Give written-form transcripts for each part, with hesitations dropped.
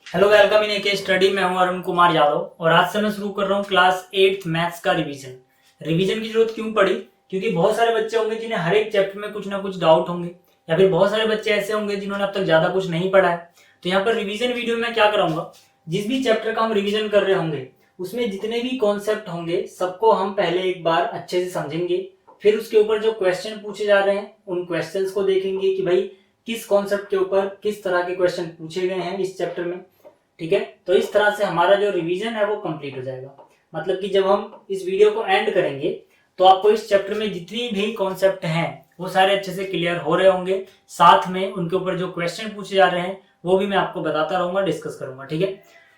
Hello, welcome in AK study. मैं हूं अरुण कुमार यादव और आज से मैं शुरू कर रहा हूं क्लास 8th मैथ्स का रिवीजन। रिवीजन की जरूरत क्यों पड़ी? क्योंकि बहुत सारे बच्चे होंगे जिन्हें हर एक चैप्टर में कुछ ना कुछ डाउट होंगे, या फिर बहुत सारे बच्चे ऐसे होंगे जिन्होंने अब तक ज्यादा कुछ नहीं पढ़ा है। तो यहाँ पर रिवीजन वीडियो में क्या कराऊंगा, जिस भी चैप्टर का हम रिवीजन कर रहे होंगे उसमें जितने भी कॉन्सेप्ट होंगे सबको हम पहले एक बार अच्छे से समझेंगे। फिर उसके ऊपर जो क्वेश्चन पूछे जा रहे हैं उन क्वेश्चंस को देखेंगे कि भाई किस कॉन्सेप्ट के ऊपर किस तरह के क्वेश्चन पूछे गए हैं इस चैप्टर में। ठीक है, तो इस तरह से हमारा जो रिवीजन है वो कंप्लीट हो जाएगा। मतलब कि जब हम इस वीडियो को एंड करेंगे तो आपको इस चैप्टर में जितनी भी कॉन्सेप्ट हैं वो सारे अच्छे से क्लियर हो रहे होंगे। साथ में उनके ऊपर जो क्वेश्चन पूछे जा रहे हैं वो भी मैं आपको बताता रहूंगा, डिस्कस करूंगा। ठीक है,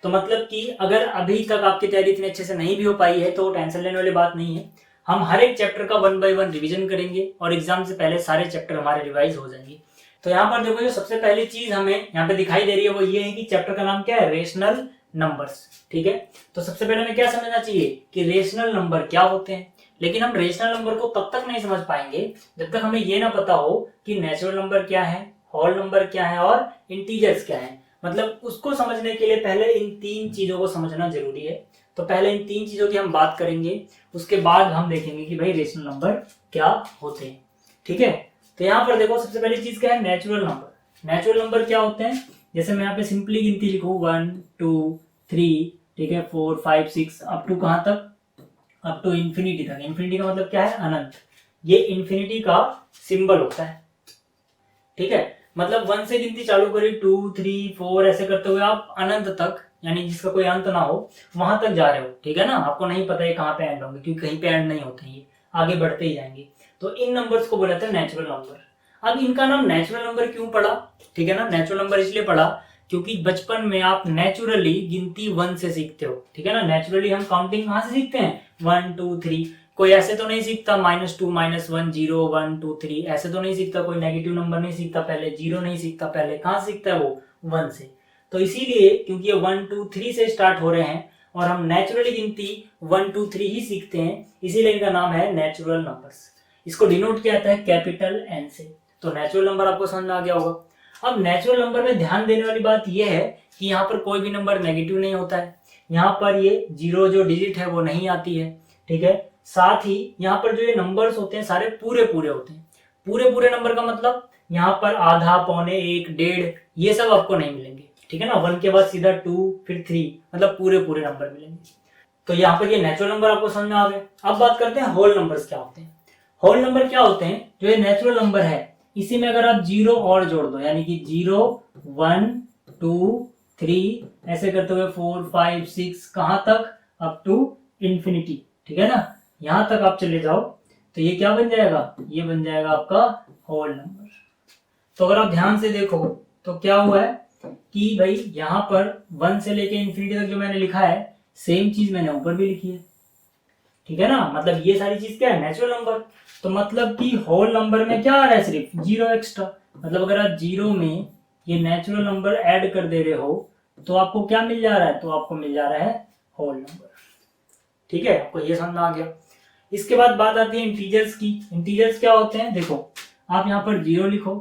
तो मतलब कि अगर अभी तक आपकी तैयारी इतने अच्छे से नहीं भी हो पाई है तो टेंशन लेने वाली बात नहीं है। हम हर एक चैप्टर का 1 बाय 1 रिवीजन करेंगे और एग्जाम से पहले सारे चैप्टर हमारे रिवाइज हो जाएंगे। तो यहाँ पर देखो, जो सबसे पहली चीज हमें यहाँ पे दिखाई दे रही है वो ये है कि चैप्टर का नाम क्या है, रेशनल नंबर्स। ठीक है, तो सबसे पहले हमें क्या समझना चाहिए कि रेशनल नंबर क्या होते हैं। लेकिन हम रेशनल नंबर को तब तक नहीं समझ पाएंगे जब तक हमें ये ना पता हो कि नेचुरल नंबर क्या है, होल नंबर क्या है और इंटीजर्स क्या है। मतलब उसको समझने के लिए पहले इन तीन चीजों को समझना जरूरी है। तो पहले इन तीन चीजों की हम बात करेंगे, उसके बाद हम देखेंगे कि भाई रेशनल नंबर क्या होते हैं। ठीक है, तो यहाँ पर देखो सबसे पहली चीज क्या है, नेचुरल नंबर। नेचुरल नंबर क्या होते हैं, जैसे मैं यहाँ पे सिंपली गिनती लिखूं 1 2 3, ठीक है, 4 5 6 अप टू कहां तक, अप टू इंफिनिटी तक। इंफिनिटी का मतलब क्या है, अनंत। ये इंफिनिटी का सिंबल होता है। ठीक है, मतलब 1 से गिनती चालू करी, 2 3 4 ऐसे करते हुए आप अनंत तक, यानी जिसका कोई अंत ना हो, वहां तक जा रहे हो। ठीक है ना, आपको नहीं पता है कहाँ पे एंड होंगे क्योंकि कहीं पे एंड नहीं होते हैं, ये आगे बढ़ते ही जाएंगे। तो इन नंबर्स को बोला जाता है नेचुरल नंबर। अब इनका नाम नेचुरल नंबर क्यों पड़ा? ठीक है ना, नेचुरल नंबर इसलिए पड़ा क्योंकि बचपन में आप नेचुरली गिनती 1 से सीखते हो। ठीक है ना, नेचुरली हम काउंटिंग कहां से सीखते हैं, 1 2 3। कोई ऐसे तो नहीं सीखता -2 -1 0 1 2 3, ऐसे तो नहीं सीखता। कोई नेगेटिव नंबर नहीं सीखता पहले, जीरो नहीं सीखता पहले। कहां सीखता है वो, 1 से। तो इसीलिए क्योंकि ये 1 2 3 से स्टार्ट हो रहे हैं और हम नेचुरली गिनती 1 2 3 ही सीखते हैं, इसीलिए इनका नाम है नेचुरल नंबर्स। इसको डिनोट किया जाता है कैपिटल एन से। तो नेचुरल नंबर आपको समझ में आ गया होगा। अब नेचुरल नंबर में ध्यान देने वाली बात यह है कि यहाँ पर कोई भी नंबर नेगेटिव नहीं होता है। यहाँ पर ये जीरो जो डिजिट है वो नहीं आती है। ठीक है, साथ ही यहाँ पर जो ये नंबर्स होते हैं सारे पूरे पूरे होते हैं। पूरे पूरे नंबर का मतलब यहाँ पर आधा, पौने, एक, डेढ़, ये सब आपको नहीं मिलेंगे। ठीक है ना, 1 के बाद सीधा 2 फिर 3, मतलब पूरे पूरे नंबर मिलेंगे। तो यहाँ पर ये नेचुरल नंबर आपको समझ में आ गए। अब बात करते हैं होल नंबर्स क्या होते हैं। होल नंबर क्या होते हैं, जो ये नेचुरल नंबर है इसी में अगर आप जीरो और जोड़ दो, यानी कि 0 1 2 3 ऐसे करते हुए 4 5 6 कहां तक, अप टू इंफिनिटी। ठीक है ना, यहां तक आप चले जाओ तो ये क्या बन जाएगा, ये बन जाएगा आपका होल नंबर। तो अगर आप ध्यान से देखो तो क्या हुआ है कि भाई यहाँ पर 1 से लेके इंफिनिटी तक जो मैंने लिखा है सेम चीज मैंने ऊपर भी लिखी है। ठीक है ना, मतलब ये सारी चीज क्या है, नेचुरल नंबर। तो मतलब कि होल नंबर में क्या आ रहा है, सिर्फ जीरो एक्स्ट्रा। मतलब अगर आप जीरो में ये नेचुरल नंबर ऐड कर दे रहे हो तो आपको क्या मिल जा रहा है, तो आपको मिल जा रहा है होल नंबर। ठीक है, आपको ये समझ में आ गया। इसके बाद बात आती है इंटीजर्स की। इंटीजर्स क्या होते हैं, देखो आप यहाँ पर जीरो लिखो,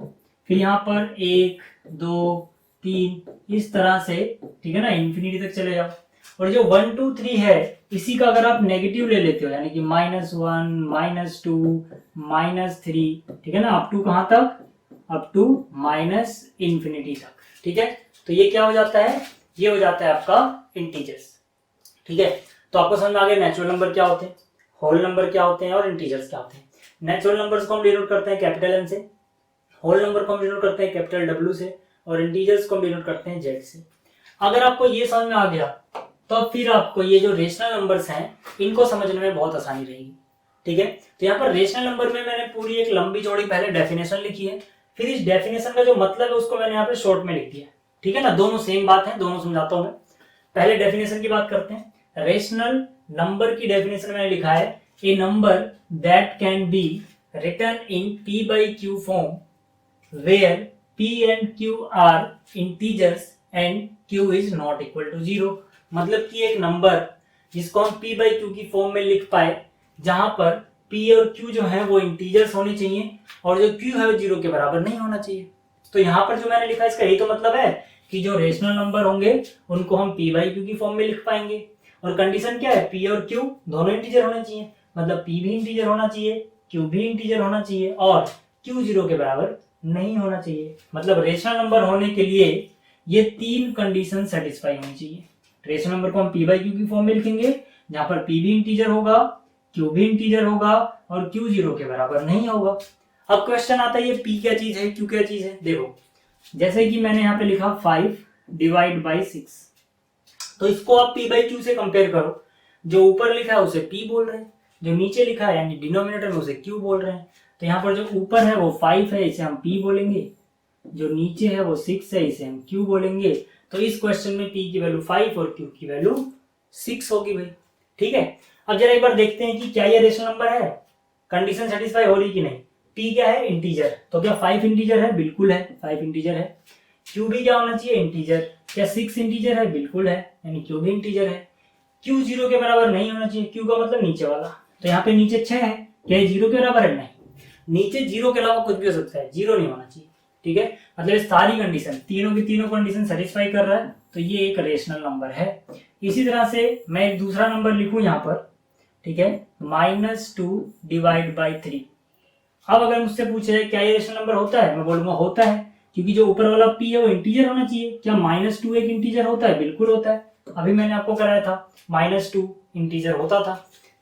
फिर यहाँ पर 1 2 3 इस तरह से, ठीक है ना, इंफिनिटी तक चले जाओ। और जो 1 2 3 है इसी का अगर आप नेगेटिव ले लेते हो, यानी कि -1 -2 -3, ठीक है ना, अप टू कहां तक, अप टू माइनस इंफिनिटी तक। ठीक है, तो ये क्या हो जाता है, ये हो जाता है आपका इंटीजर्स। ठीक है, तो आपको समझ में आ गया नेचुरल नंबर क्या होते हैं, होल नंबर क्या होते हैं और इंटीजर्स क्या होते हैं। नेचुरल नंबर्स को हम डिनोट करते हैं कैपिटल एन से, होल नंबर को हम डिनोट करते हैं कैपिटल डब्ल्यू से, और इंटीजर्स को हम डिनोट करते हैं जेड से। अगर आपको ये समझ में आ गया तो फिर आपको ये जो रेशनल नंबर्स हैं इनको समझने में बहुत आसानी रहेगी। ठीक है, तो यहाँ पर रेशनल नंबर में मैंने पूरी एक लंबी चौड़ी पहले डेफिनेशन लिखी है, फिर इस डेफिनेशन का जो मतलब है उसको मैंने यहाँ पे शॉर्ट में लिख दिया। ठीक है ना, दोनों सेम बात है, दोनों समझाता हूं मैं। पहले डेफिनेशन की बात करते हैं। रेशनल नंबर की डेफिनेशन मैंने लिखा है, a number that can be written in p by q form where p and q are integers and q is not equal to 0। मतलब कि एक नंबर जिसको हम p by q की फॉर्म में लिख पाए, जहां पर p और q जो है वो इंटीजर्स होने चाहिए और जो q है वो 0 के बराबर नहीं होना चाहिए। तो यहां पर जो मैंने लिखा है इसका यही तो मतलब है कि जो रेशनल नंबर होंगे उनको हम p बाई क्यू की फॉर्म में लिख पाएंगे। और कंडीशन क्या है, p और q दोनों इंटीजर होने चाहिए, मतलब p भी इंटीजर होना चाहिए, q भी इंटीजर होना चाहिए और q 0 के बराबर नहीं होना चाहिए। मतलब रेशनल नंबर होने के लिए ये तीन कंडीशन सेटिस्फाई होनी चाहिए। रेशनल नंबर को हम p बाई क्यू की फॉर्म में लिखेंगे जहां पर p भी इंटीजर होगा, q भी इंटीजर होगा और q 0 के बराबर नहीं होगा। अब क्वेश्चन आता है ये p क्या चीज है, q क्या चीज है। देखो जैसे कि मैंने यहाँ पे लिखा 5 डिवाइड बाई 6, तो इसको आप p बाई क्यू से कंपेयर करो। जो ऊपर लिखा है उसे p बोल रहे हैं, जो नीचे लिखा है यानी डिनोमिनेटर में उसे q बोल रहे हैं। तो यहाँ पर जो ऊपर है वो 5 है, इसे हम p बोलेंगे, जो नीचे है वो 6 है, इसे हम q बोलेंगे। तो इस क्वेश्चन में p की वैल्यू 5 और q की वैल्यू 6 होगी भाई। ठीक है, अब जरा एक बार देखते हैं कि क्या ये रेशनल नंबर है, कंडीशन सेटिस्फाई हो रही कि नहीं। p क्या है, इंटीजर, तो क्या 5 इंटीजर है, बिल्कुल है 5 इंटीजर है। q भी क्या होना चाहिए, इंटीजर, क्या 6 इंटीजर है, बिल्कुल है, यानी q भी इंटीजर है। q 0 के बराबर नहीं होना चाहिए, q का मतलब नीचे वाला, तो यहाँ पे नीचे 6 है, क्या 0 के बराबर है, नहीं, नीचे 0 के अलावा कुछ भी हो सकता है, 0 नहीं होना चाहिए। ठीक है, मतलब सारी कंडीशन, तीनों की तीनों कंडीशन सेटिस्फाई कर रहा है, तो ये एक रेशनल नंबर है। इसी तरह से मैं एक दूसरा नंबर लिखूं यहाँ पर, ठीक है, -2 डिवाइड बाई 3। अब अगर मुझसे पूछे क्या ये रेशनल नंबर होता है, मैं बोलूंगा होता है, क्योंकि जो ऊपर वाला p है वो इंटीजर होना चाहिए। क्या -2 एक इंटीजर होता है, बिल्कुल होता है, अभी मैंने आपको कराया था -2 इंटीजर होता था।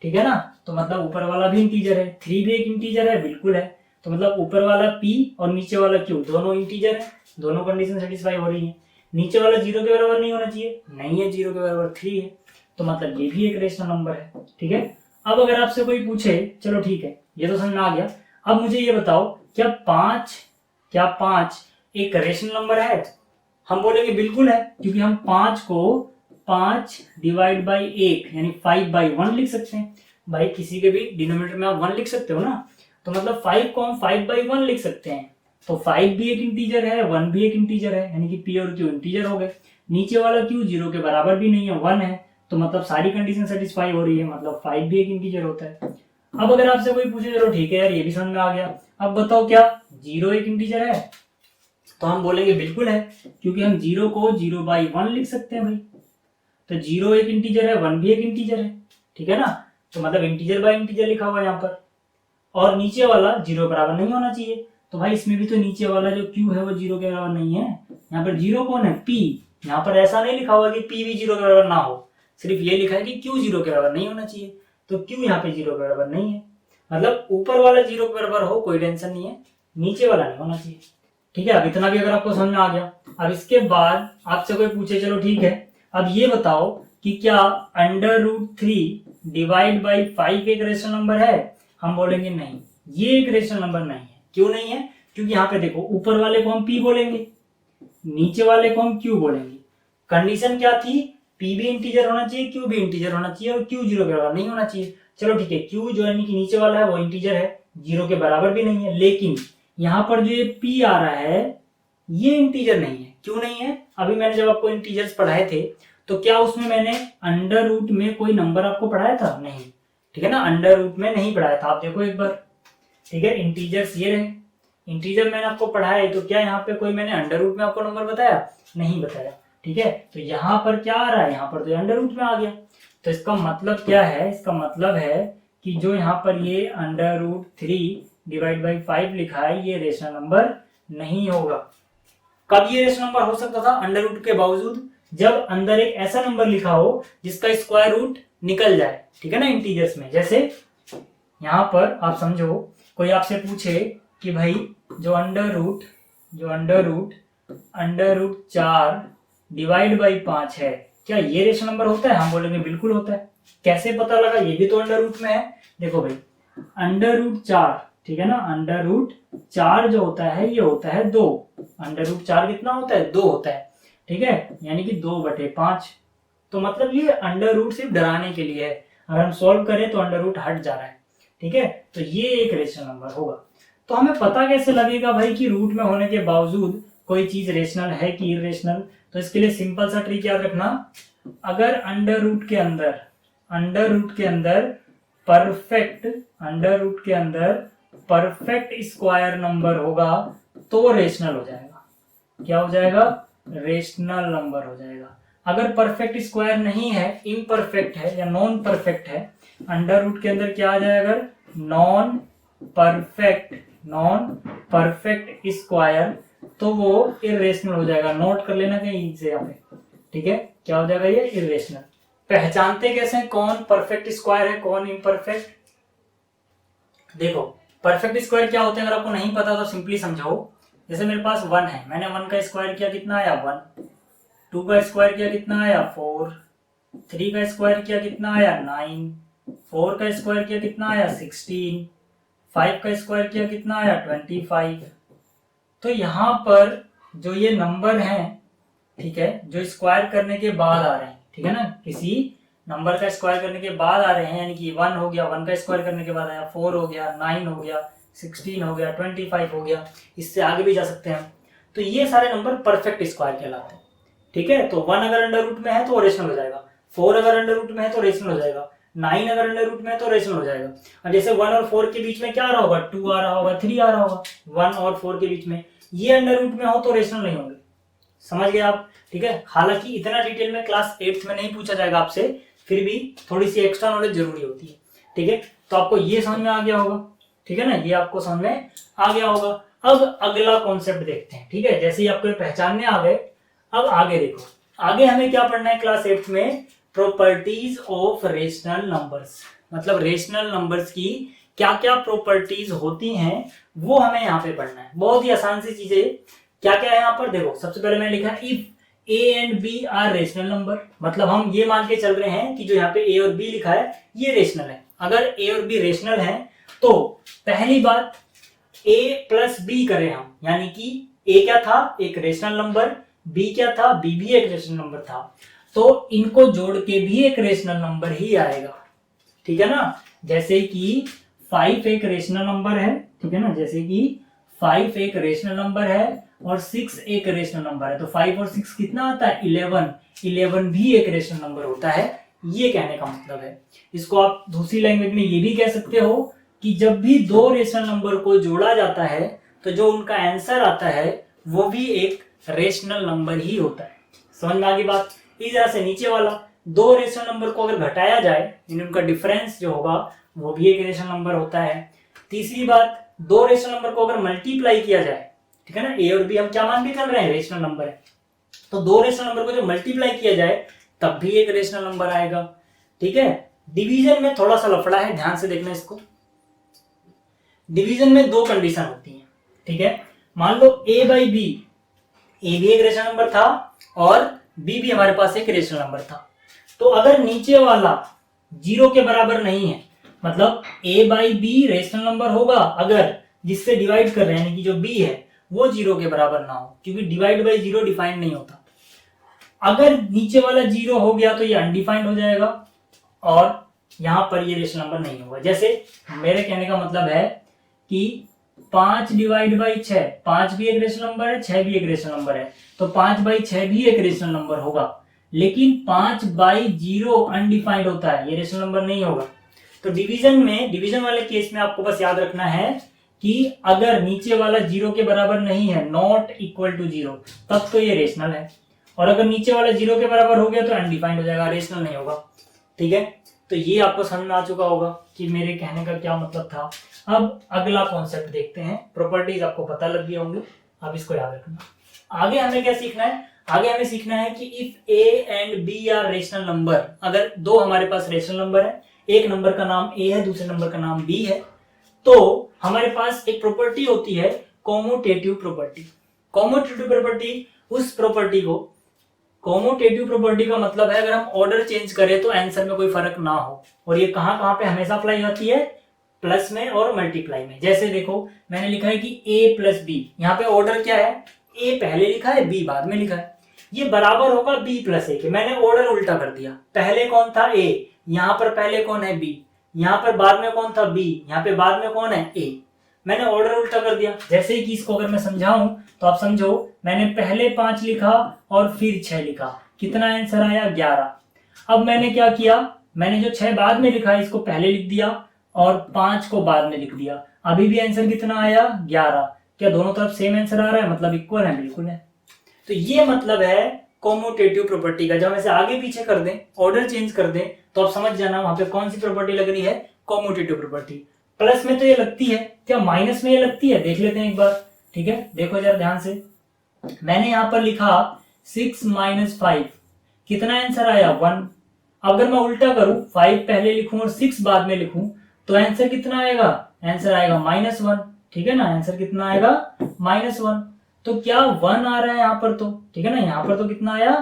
ठीक है ना, तो मतलब ऊपर वाला भी इंटीजर है, 3 भी एक इंटीजर है, बिल्कुल है, तो मतलब ऊपर वाला p और नीचे वाला q दोनों इंटीजर है, दोनों कंडीशन सेटिस्फाई हो रही है। नीचे वाला 0 के बराबर नहीं होना चाहिए, नहीं है, 0 के बराबर 3 है, तो मतलब ये भी एक रेशनल नंबर है। ठीक है, अब अगर आपसे कोई पूछे, चलो ठीक है ये तो समझ में आ गया, अब मुझे ये बताओ क्या 5 एक रेशनल नंबर है। हम बोलेंगे बिल्कुल है, क्योंकि हम 5 को 5 डिवाइड बाई 1 यानी 5 बाई 1 लिख सकते हैं। भाई किसी के भी डिनोमिनेटर में आप 1 लिख सकते हो ना, तो मतलब 5 को हम 5 बाई 1 लिख सकते हैं। तो 5 भी एक इंटीजर है, 1 भी एक इंटीजर है, यानी कि p और q इंटीजर हो गए। नीचे वाला q 0 के बराबर भी नहीं है, 1 है, तो मतलब सारी कंडीशन सेटिस्फाई हो रही है, मतलब 5 भी एक इंटीजर होता है। अब अगर आपसे कोई पूछे, चलो ठीक है यार ये भी समझ में आ गया, अब बताओ क्या 0 एक इंटीजर है, तो हम बोलेंगे बिल्कुल है, क्योंकि हम 0 को 0 बाई 1 लिख सकते हैं भाई। तो 0 एक इंटीजर है, 1 भी एक इंटीजर है, ठीक है ना, तो मतलब इंटीजर बाई इंटीजर लिखा हुआ है यहाँ पर। और नीचे वाला 0 बराबर नहीं होना चाहिए, तो भाई इसमें भी तो नीचे वाला जो q है वो 0 के बराबर नहीं है। यहाँ पर 0 कौन है, p, यहाँ पर ऐसा नहीं लिखा हुआ कि p भी 0 के बराबर ना हो, सिर्फ ये लिखा है कि q 0 के बराबर नहीं होना चाहिए, तो q यहाँ पे 0 के बराबर नहीं है। मतलब ऊपर वाला 0 के बराबर हो कोई टेंशन नहीं है, नीचे वाला नहीं होना चाहिए। ठीक है, अब इतना भी अगर आपको समझ में आ गया, अब इसके बाद आपसे कोई पूछे, चलो ठीक है अब ये बताओ कि क्या √3 डिवाइड बाई 5 एक रेशनल नंबर है। हम बोलेंगे नहीं, ये एक रेशनल नंबर नहीं है। क्यों नहीं है, क्योंकि यहाँ पे देखो ऊपर वाले को हम p बोलेंगे, नीचे वाले को हम q बोलेंगे। कंडीशन क्या थी, p भी इंटीजर होना चाहिए, q भी इंटीजर होना चाहिए और q 0 के बराबर नहीं होना चाहिए। चलो ठीक है, q जो यानी कि नीचे वाला है वो इंटीजर है, 0 के बराबर भी नहीं है, लेकिन यहाँ पर जो ये p आ रहा है ये इंटीजर नहीं है। क्यों नहीं है, अभी मैंने जब आपको इंटीजर्स पढ़ाए थे तो क्या उसमें मैंने अंडर रूट में कोई नंबर आपको पढ़ाया था, नहीं, ठीक है ना, अंडर रूट में नहीं पढ़ाया था। आप देखो एक बार, ठीक है, इंटीजर्स ये रहे, इंटीजर मैंने आपको पढ़ाया है, तो क्या यहाँ पे कोई मैंने अंडर रूट में आपको नंबर बताया, नहीं बताया। ठीक है, तो यहाँ पर क्या आ रहा है, यहाँ पर तो अंडर रूट में आ गया, तो इसका मतलब क्या है, इसका मतलब है कि जो यहाँ पर ये √3 डिवाइड बाई 5 लिखा है ये रेशनल नंबर नहीं होगा। कब ये रेशनल नंबर हो सकता था अंडर रूट के बावजूद, जब अंदर एक ऐसा नंबर लिखा हो जिसका स्क्वायर रूट निकल जाए, ठीक है ना, इंटीजर्स में। जैसे यहाँ पर आप समझो कोई आपसे पूछे कि भाई जो अंडर रूट 4 डिवाइड बाई 5 है, क्या ये रेशनल नंबर होता है। हम बोलेंगे बिल्कुल होता है। कैसे पता लगा, ये भी तो अंडर रूट में है। देखो भाई √4, ठीक है ना, √4 जो होता है ये होता है 2, √4 कितना होता है, 2 होता है, ठीक है, यानी कि 2/5। तो मतलब ये अंडर रूट सिर्फ डराने के लिए है, अगर हम सॉल्व करें तो अंडर रूट हट जा रहा है, ठीक है, तो ये एक रेशनल नंबर होगा। तो हमें पता कैसे लगेगा भाई कि रूट में होने के बावजूद कोई चीज रेशनल है कि इरेशनल। तो इसके लिए सिंपल सा ट्रिक याद रखना, अगर अंडर रूट के अंदर परफेक्ट स्क्वायर नंबर होगा तो वो रेशनल हो जाएगा। क्या हो जाएगा, रेशनल नंबर हो जाएगा। अगर परफेक्ट स्क्वायर नहीं है, इम्परफेक्ट है या नॉन परफेक्ट है, अंडर रूट के अंदर क्या आ जाएगा, अगर नॉन परफेक्ट स्क्वायर, तो वो इरेशनल हो जाएगा। नोट कर लेना कहीं से यहाँ पे, ठीक है, क्या हो जाएगा ये, इरेशनल। पहचानते कैसे हैं कौन परफेक्ट स्क्वायर है कौन इम्परफेक्ट? देखो परफेक्ट स्क्वायर क्या होते हैं, अगर आपको नहीं पता तो सिंपली समझाओ। जैसे मेरे पास 1 है, मैंने 1 का स्क्वायर किया कितना आया 1, 2 का स्क्वायर किया कितना आया 4, 3 का स्क्वायर किया कितना आया 9, 4 का स्क्वायर किया कितना आया 16, 5 का स्क्वायर किया कितना आया 25। तो यहाँ पर जो ये नंबर हैं, ठीक है, जो स्क्वायर करने के बाद आ रहे हैं, ठीक है ना, किसी नंबर का स्क्वायर करने के बाद आ रहे हैं, यानी कि 1 हो गया, 1 का स्क्वायर करने के बाद आया, 4 हो गया, 9 हो गया, 16 हो गया, 25 हो गया, इससे आगे भी जा सकते हैं। तो ये सारे नंबर परफेक्ट स्क्वायर कहलाते हैं, ठीक है। तो 1 अगर अंडर रूट में है तो वो रेशनल हो जाएगा, 4 अगर अंडर रूट में है तो रेशनल हो जाएगा, 9 अगर अंडर रूट में है तो रेशनल हो जाएगा। और जैसे 1 और 4 के बीच में क्या आ रहा होगा, 2 आ रहा होगा, 3 आ रहा होगा, 1 और 4 के बीच में ये अंडर रूट में हो तो रेशनल नहीं होंगे। समझ गए आप, ठीक है। हालांकि इतना डिटेल में क्लास 8th में नहीं पूछा जाएगा आपसे, फिर भी थोड़ी सी एक्स्ट्रा नॉलेज जरूरी होती है, ठीक है। तो आपको ये समझ में आ गया होगा, ठीक है ना, ये आपको समझ में आ गया होगा। अब अगला कॉन्सेप्ट देखते हैं, ठीक है। जैसे ही आपको पहचानने आ गए, अब आगे देखो, आगे हमें क्या पढ़ना है क्लास 8th में, प्रॉपर्टीज ऑफ रेशनल नंबर्स। मतलब रेशनल नंबर्स की क्या क्या प्रॉपर्टीज होती हैं वो हमें यहाँ पे पढ़ना है। बहुत ही आसान सी चीजें, क्या क्या है यहाँ पर देखो। सबसे पहले मैंने लिखा है if A and B are rational number, मतलब हम ये मान के चल रहे हैं कि जो यहाँ पे ए और बी लिखा है ये रेशनल है। अगर ए और बी रेशनल है तो पहली बात a प्लस बी करें हम, यानी कि a क्या था, एक रेशनल नंबर, b क्या था, b भी एक रेशनल नंबर था, तो इनको जोड़ के भी एक रेशनल नंबर ही आएगा, ठीक है ना। जैसे कि 5 एक रेशनल नंबर है, ठीक है ना, जैसे कि 5 एक रेशनल नंबर है और 6 एक रेशनल नंबर है, तो 5 और 6 कितना आता है 11, 11 भी एक रेशनल नंबर होता है, ये कहने का मतलब है। इसको आप दूसरी लैंग्वेज में ये भी कह सकते हो कि जब भी दो रेशनल नंबर को जोड़ा जाता है तो जो उनका आंसर आता है वो भी एक रेशनल नंबर ही होता है। समझ में आ गई बात। इस तरह से नीचे वाला दो रेशनल नंबर को अगर घटाया जाए, यानी उनका डिफरेंस जो होगा वो भी एक रेशनल नंबर होता है। तीसरी बात, दो रेशनल नंबर को अगर मल्टीप्लाई किया जाए, ठीक है ना, ए और बी हम क्या मान के चल रहे हैं, रेशनल नंबर है, तो दो रेशनल नंबर को जब मल्टीप्लाई किया जाए तब भी एक रेशनल नंबर आएगा, ठीक है। डिवीजन में थोड़ा सा लफड़ा है, ध्यान से देखना इसको। डिवीजन में दो कंडीशन होती हैं, ठीक है। मान लो a बाई बी, ए भी एक रेशनल नंबर था और b भी हमारे पास एक रेशनल नंबर था, तो अगर नीचे वाला 0 के बराबर नहीं है, मतलब a by B rational number होगा अगर जिससे डिवाइड कर रहे हैं, यानी कि जो b है वो 0 के बराबर ना हो, क्योंकि डिवाइड बाई 0 डिफाइंड नहीं होता। अगर नीचे वाला 0 हो गया तो ये अनडिफाइंड हो जाएगा और यहां पर ये रेशनल नंबर नहीं होगा। जैसे मेरे कहने का मतलब है कि 5 डिवाइड बाई 6, 5 भी एक रेशनल नंबर है, 6 भी एक रेशनल नंबर है, तो 5 बाई 6 भी एक रेशनल नंबर होगा, लेकिन 5 बाई 0 अनडिफाइंड होता है, ये रेशनल नंबर नहीं होगा। तो डिवीजन में, डिवीजन वाले केस में आपको बस याद रखना है कि अगर नीचे वाला 0 के बराबर नहीं है, नॉट इक्वल टू 0, तब तो ये रेशनल है, और अगर नीचे वाला 0 के बराबर हो गया तो अनडिफाइंड हो जाएगा, रेशनल नहीं होगा, ठीक है। तो ये आपको समझ में आ चुका होगा कि मेरे कहने का क्या मतलब था। अब अगला कॉन्सेप्ट देखते हैं। प्रॉपर्टीज आपको पता लग गई होंगी, अब इसको याद रखना। आगे हमें क्या सीखना है, आगे हमें सीखना है कि if A and B are rational number, अगर दो हमारे पास रेशनल नंबर है, एक नंबर का नाम ए है, दूसरे नंबर का नाम बी है, तो हमारे पास एक प्रॉपर्टी होती है कॉम्यूटेटिव प्रॉपर्टी। कॉम्यूटेटिव प्रॉपर्टी उस प्रॉपर्टी को, कॉम्यूटेटिव प्रॉपर्टी का मतलब है अगर हम ऑर्डर चेंज करें तो आंसर में कोई फर्क ना हो, और ये कहां कहां पे हमेशा अप्लाई होती है, प्लस में और मल्टीप्लाई में। जैसे देखो मैंने लिखा है कि a प्लस बी, यहाँ पे ऑर्डर क्या है, a पहले लिखा है b बाद में लिखा है, ये बराबर होगा b प्लस a के। मैंने ऑर्डर उल्टा कर दिया, पहले कौन था a, यहाँ पर पहले कौन है b, यहाँ पर बाद में कौन था b, यहाँ पे बाद में कौन है a, मैंने ऑर्डर उल्टा कर दिया। जैसे कि इसको अगर मैं समझाऊं तो आप समझो, मैंने पहले 5 लिखा और फिर 6 लिखा, कितना आंसर आया 11। अब मैंने क्या किया, मैंने जो 6 बाद में लिखा है इसको पहले लिख दिया और 5 को बाद में लिख दिया, अभी भी आंसर कितना आया 11। क्या दोनों तरफ सेम आंसर आ रहा है, मतलब इक्वल है, बिल्कुल है। तो ये मतलब है कॉम्यूटेटिव प्रॉपर्टी का। जब हम ऐसे आगे पीछे कर दें, ऑर्डर चेंज कर दें, तो आप समझ जाना वहां पे कौन सी प्रॉपर्टी लग रही है, कॉम्यूटेटिव प्रॉपर्टी। प्लस में तो ये लगती है, क्या माइनस में ये लगती है, देख लेते हैं एक बार। ठीक है, देखो जरा ध्यान से। मैंने यहां पर लिखा 6 - 5, कितना आंसर आया 1। अगर मैं उल्टा करूं, 5 पहले लिखूं और 6 बाद में लिखूं, तो आंसर कितना आएगा, आंसर आएगा -1। ठीक है ना, आंसर कितना आएगा -1। तो क्या 1 आ रहा है यहाँ पर, तो ठीक है ना, यहाँ पर तो कितना आया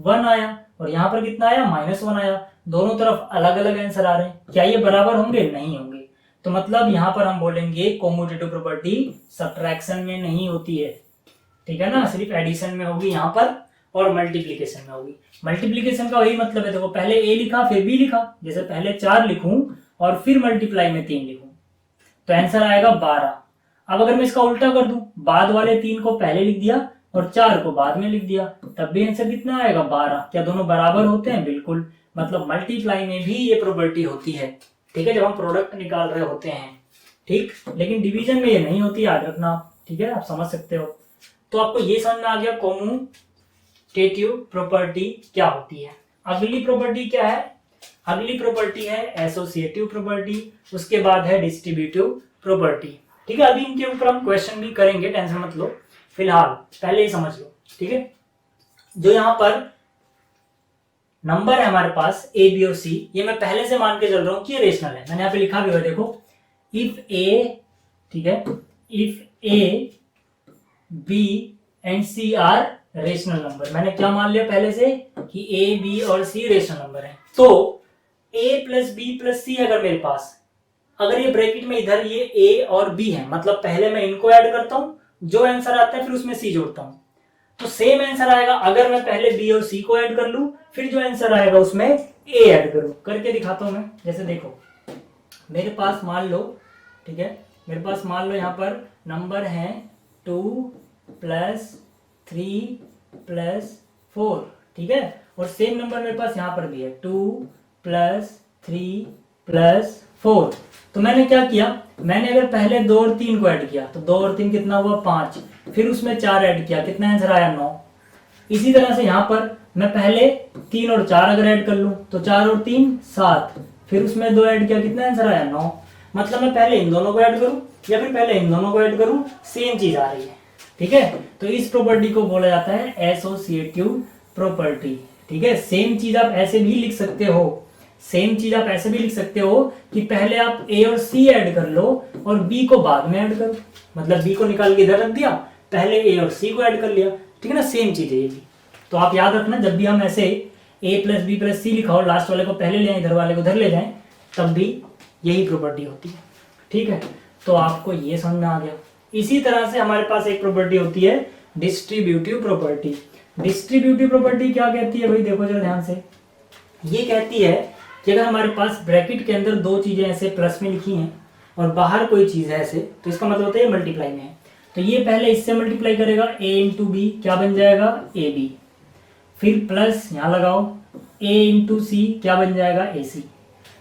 1 आया, और यहाँ पर कितना आया -1 आया। दोनों तरफ अलग अलग आंसर आ रहे हैं, क्या ये बराबर होंगे, नहीं होंगे। तो मतलब यहाँ पर हम बोलेंगे कॉम्यूटेटिव प्रॉपर्टी सब्ट्रैक्शन में नहीं होती है। ठीक है ना, सिर्फ एडिशन में होगी यहाँ पर, और मल्टीप्लीकेशन में होगी। मल्टीप्लीकेशन का वही मतलब है, देखो पहले a लिखा फिर b लिखा, जैसे पहले 4 लिखूं और फिर मल्टीप्लाई में 3 लिखूं, तो आंसर आएगा 12। अब अगर मैं इसका उल्टा कर दूं, बाद वाले 3 को पहले लिख दिया और 4 को बाद में लिख दिया, तब भी आंसर कितना आएगा 12। क्या दोनों बराबर होते हैं, बिल्कुल। मतलब मल्टीप्लाई में भी ये प्रॉपर्टी होती है। ठीक है, जब हम प्रोडक्ट निकाल रहे होते हैं, ठीक, लेकिन डिवीजन में ये नहीं होती, याद रखना। ठीक है, आप समझ सकते हो। तो आपको ये समझ में आ गया कॉम्यूटेटिव प्रॉपर्टी क्या होती है। अगली प्रॉपर्टी क्या है, अगली प्रॉपर्टी है एसोसिएटिव प्रॉपर्टी, उसके बाद है डिस्ट्रीब्यूटिव प्रॉपर्टी। ठीक है, अभी इनके ऊपर हम क्वेश्चन भी करेंगे, टेंशन मत लो, फिलहाल पहले ही समझ लो। ठीक है, जो यहाँ पर नंबर है हमारे पास ए बी और सी, ये मैं पहले से मान के चल रहा हूं कि ये रेशनल है। मैंने यहाँ पे लिखा भी हुआ है, देखो, इफ ए, ठीक है, if A B and C are rational number. मैंने क्या मान लिया पहले से कि ए बी और सी रेशनल नंबर है। तो ए प्लस बी प्लस सी अगर मेरे पास, अगर ये ब्रैकेट में इधर ये ए और बी है, मतलब पहले मैं इनको ऐड करता हूं, जो आंसर आता है फिर उसमें सी जोड़ता हूं, तो सेम आंसर आएगा अगर मैं पहले बी और सी को ऐड कर लूं, फिर जो आंसर आएगा उसमें ए ऐड करूं। करके दिखाता हूं मैं। जैसे देखो, मेरे पास मान लो, ठीक है, मेरे पास मान लो यहाँ पर नंबर है 2 + 3 + 4, ठीक है, और सेम नंबर मेरे पास यहाँ पर भी है 2 + 3 + 4। तो मैंने क्या किया, मैंने अगर पहले 2 और 3 को ऐड किया, तो 2 और 3 कितना हुआ 5, फिर उसमें 4 ऐड किया, कितना आंसर आया 9। इसी तरह से यहाँ पर मैं पहले 3 और 4 अगर ऐड कर लूं, तो 4 और 3 7, फिर उसमें 2 ऐड किया, कितना आंसर आया 9। मतलब मैं पहले इन दोनों को ऐड करूं या फिर पहले इन दोनों को ऐड करूं, सेम चीज आ रही है। ठीक है, तो इस प्रॉपर्टी को बोला जाता है एसोसिएटिव प्रॉपर्टी। ठीक है, सेम चीज आप ऐसे भी लिख सकते हो, सेम चीज आप ऐसे भी लिख सकते हो कि पहले आप ए और सी ऐड कर लो और बी को बाद में ऐड करो, मतलब बी को निकाल के इधर रख दिया, पहले ए और सी को ऐड कर लिया। ठीक है ना, सेम चीज है ये भी। तो आप याद रखना, जब भी हम ऐसे a + b + c लिखा हो, लास्ट वाले को पहले ले आए, इधर वाले को इधर ले जाएं, तब भी यही प्रॉपर्टी होती है। ठीक है, तो आपको ये समझ में आ गया। इसी तरह से हमारे पास एक प्रॉपर्टी होती है डिस्ट्रीब्यूटिव प्रॉपर्टी। डिस्ट्रीब्यूटिव प्रॉपर्टी क्या कहती है भाई, देखो जरा ध्यान से। ये कहती है कि अगर हमारे पास ब्रैकेट के अंदर 2 चीजें ऐसे प्लस में लिखी हैं और बाहर कोई चीज है ऐसे, तो इसका मतलब होता है मल्टीप्लाई में है। तो ये पहले इससे मल्टीप्लाई करेगा, a × b क्या बन जाएगा ab, फिर प्लस यहाँ लगाओ a × c क्या बन जाएगा ac।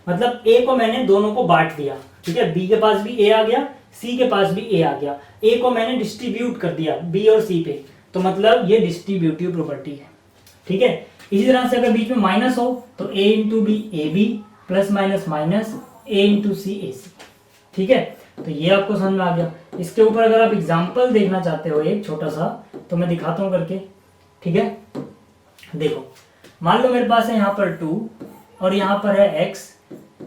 मतलब a को मैंने दोनों को बांट दिया, ठीक है, b के पास भी a आ गया, c के पास भी a आ गया, a को मैंने डिस्ट्रीब्यूट कर दिया b और c पे, तो मतलब ये डिस्ट्रीब्यूटिव प्रॉपर्टी है। ठीक है, इसी तरह से अगर बीच में माइनस हो तो a × b ab plus minus minus a × c ac। ठीक है, तो ये आपको समझ में आ गया। इसके ऊपर अगर आप एग्जाम्पल देखना चाहते हो एक छोटा सा, तो मैं दिखाता हूं करके। ठीक है, देखो, मान लो मेरे पास है यहाँ पर 2 और यहाँ पर है x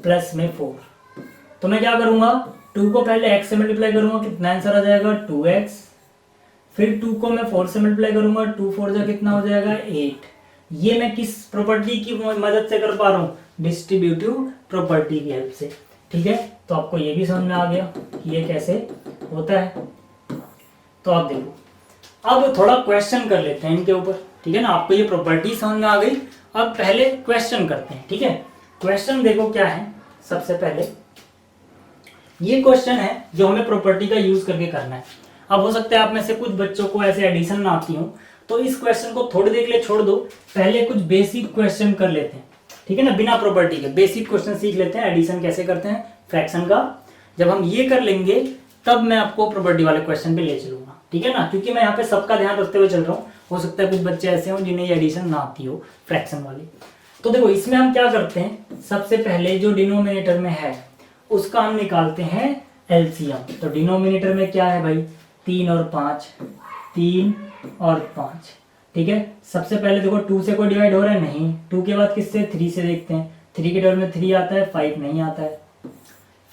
प्लस में 4। तो मैं क्या करूंगा, 2 को पहले x से मल्टीप्लाई करूंगा, कितना आंसर आ जाएगा 2x, फिर 2 को मैं 4 से मल्टीप्लाई करूंगा, 2 4 जा कितना हो जाएगा 8। ये मैं किस प्रॉपर्टी की मदद से कर पा रहा हूँ, डिस्ट्रीब्यूटिव प्रॉपर्टी की हेल्प से। ठीक है, तो आपको ये भी समझ में आ गया कि ये कैसे होता है। तो आप देखो, अब थोड़ा क्वेश्चन कर लेते हैं इनके ऊपर। ठीक है ना, आपको ये प्रॉपर्टी समझ में आ गई, अब पहले क्वेश्चन करते हैं। ठीक है, क्वेश्चन देखो क्या है। सबसे पहले ये क्वेश्चन है जो हमें प्रॉपर्टी का यूज करके करना है। अब हो सकता है आप में से कुछ बच्चों को ऐसे एडिशन ना आती हो, तो इस क्वेश्चन को थोड़ी देर के लिए छोड़ दो, पहले कुछ बेसिक क्वेश्चन कर लेते हैं। ठीक है ना, बिना प्रॉपर्टी के बेसिक क्वेश्चन सीख लेते हैं, एडिशन कैसे करते हैं फ्रैक्शन का। जब हम ये कर लेंगे तब मैं आपको प्रॉपर्टी वाले क्वेश्चन पे ले चलूंगा। ठीक है ना, क्योंकि मैं यहाँ पे सबका ध्यान रखते हुए चल रहा हूँ। हो सकता है कुछ बच्चे ऐसे हों जिन्हें ये एडिशन ना आती हो फ्रैक्शन वाली। तो देखो इसमें हम क्या करते हैं, सबसे पहले जो डिनोमिनेटर में है उसका हम निकालते हैं एलसीएम। तो डिनोमिनेटर में क्या है भाई, 3 और 5, 3 और 5, ठीक है। सबसे पहले देखो 2 से कोई डिवाइड हो रहा है, नहीं। 2 के बाद किससे, 3 से देखते हैं। 3 के टेबल में 3 आता है, 5 नहीं आता है।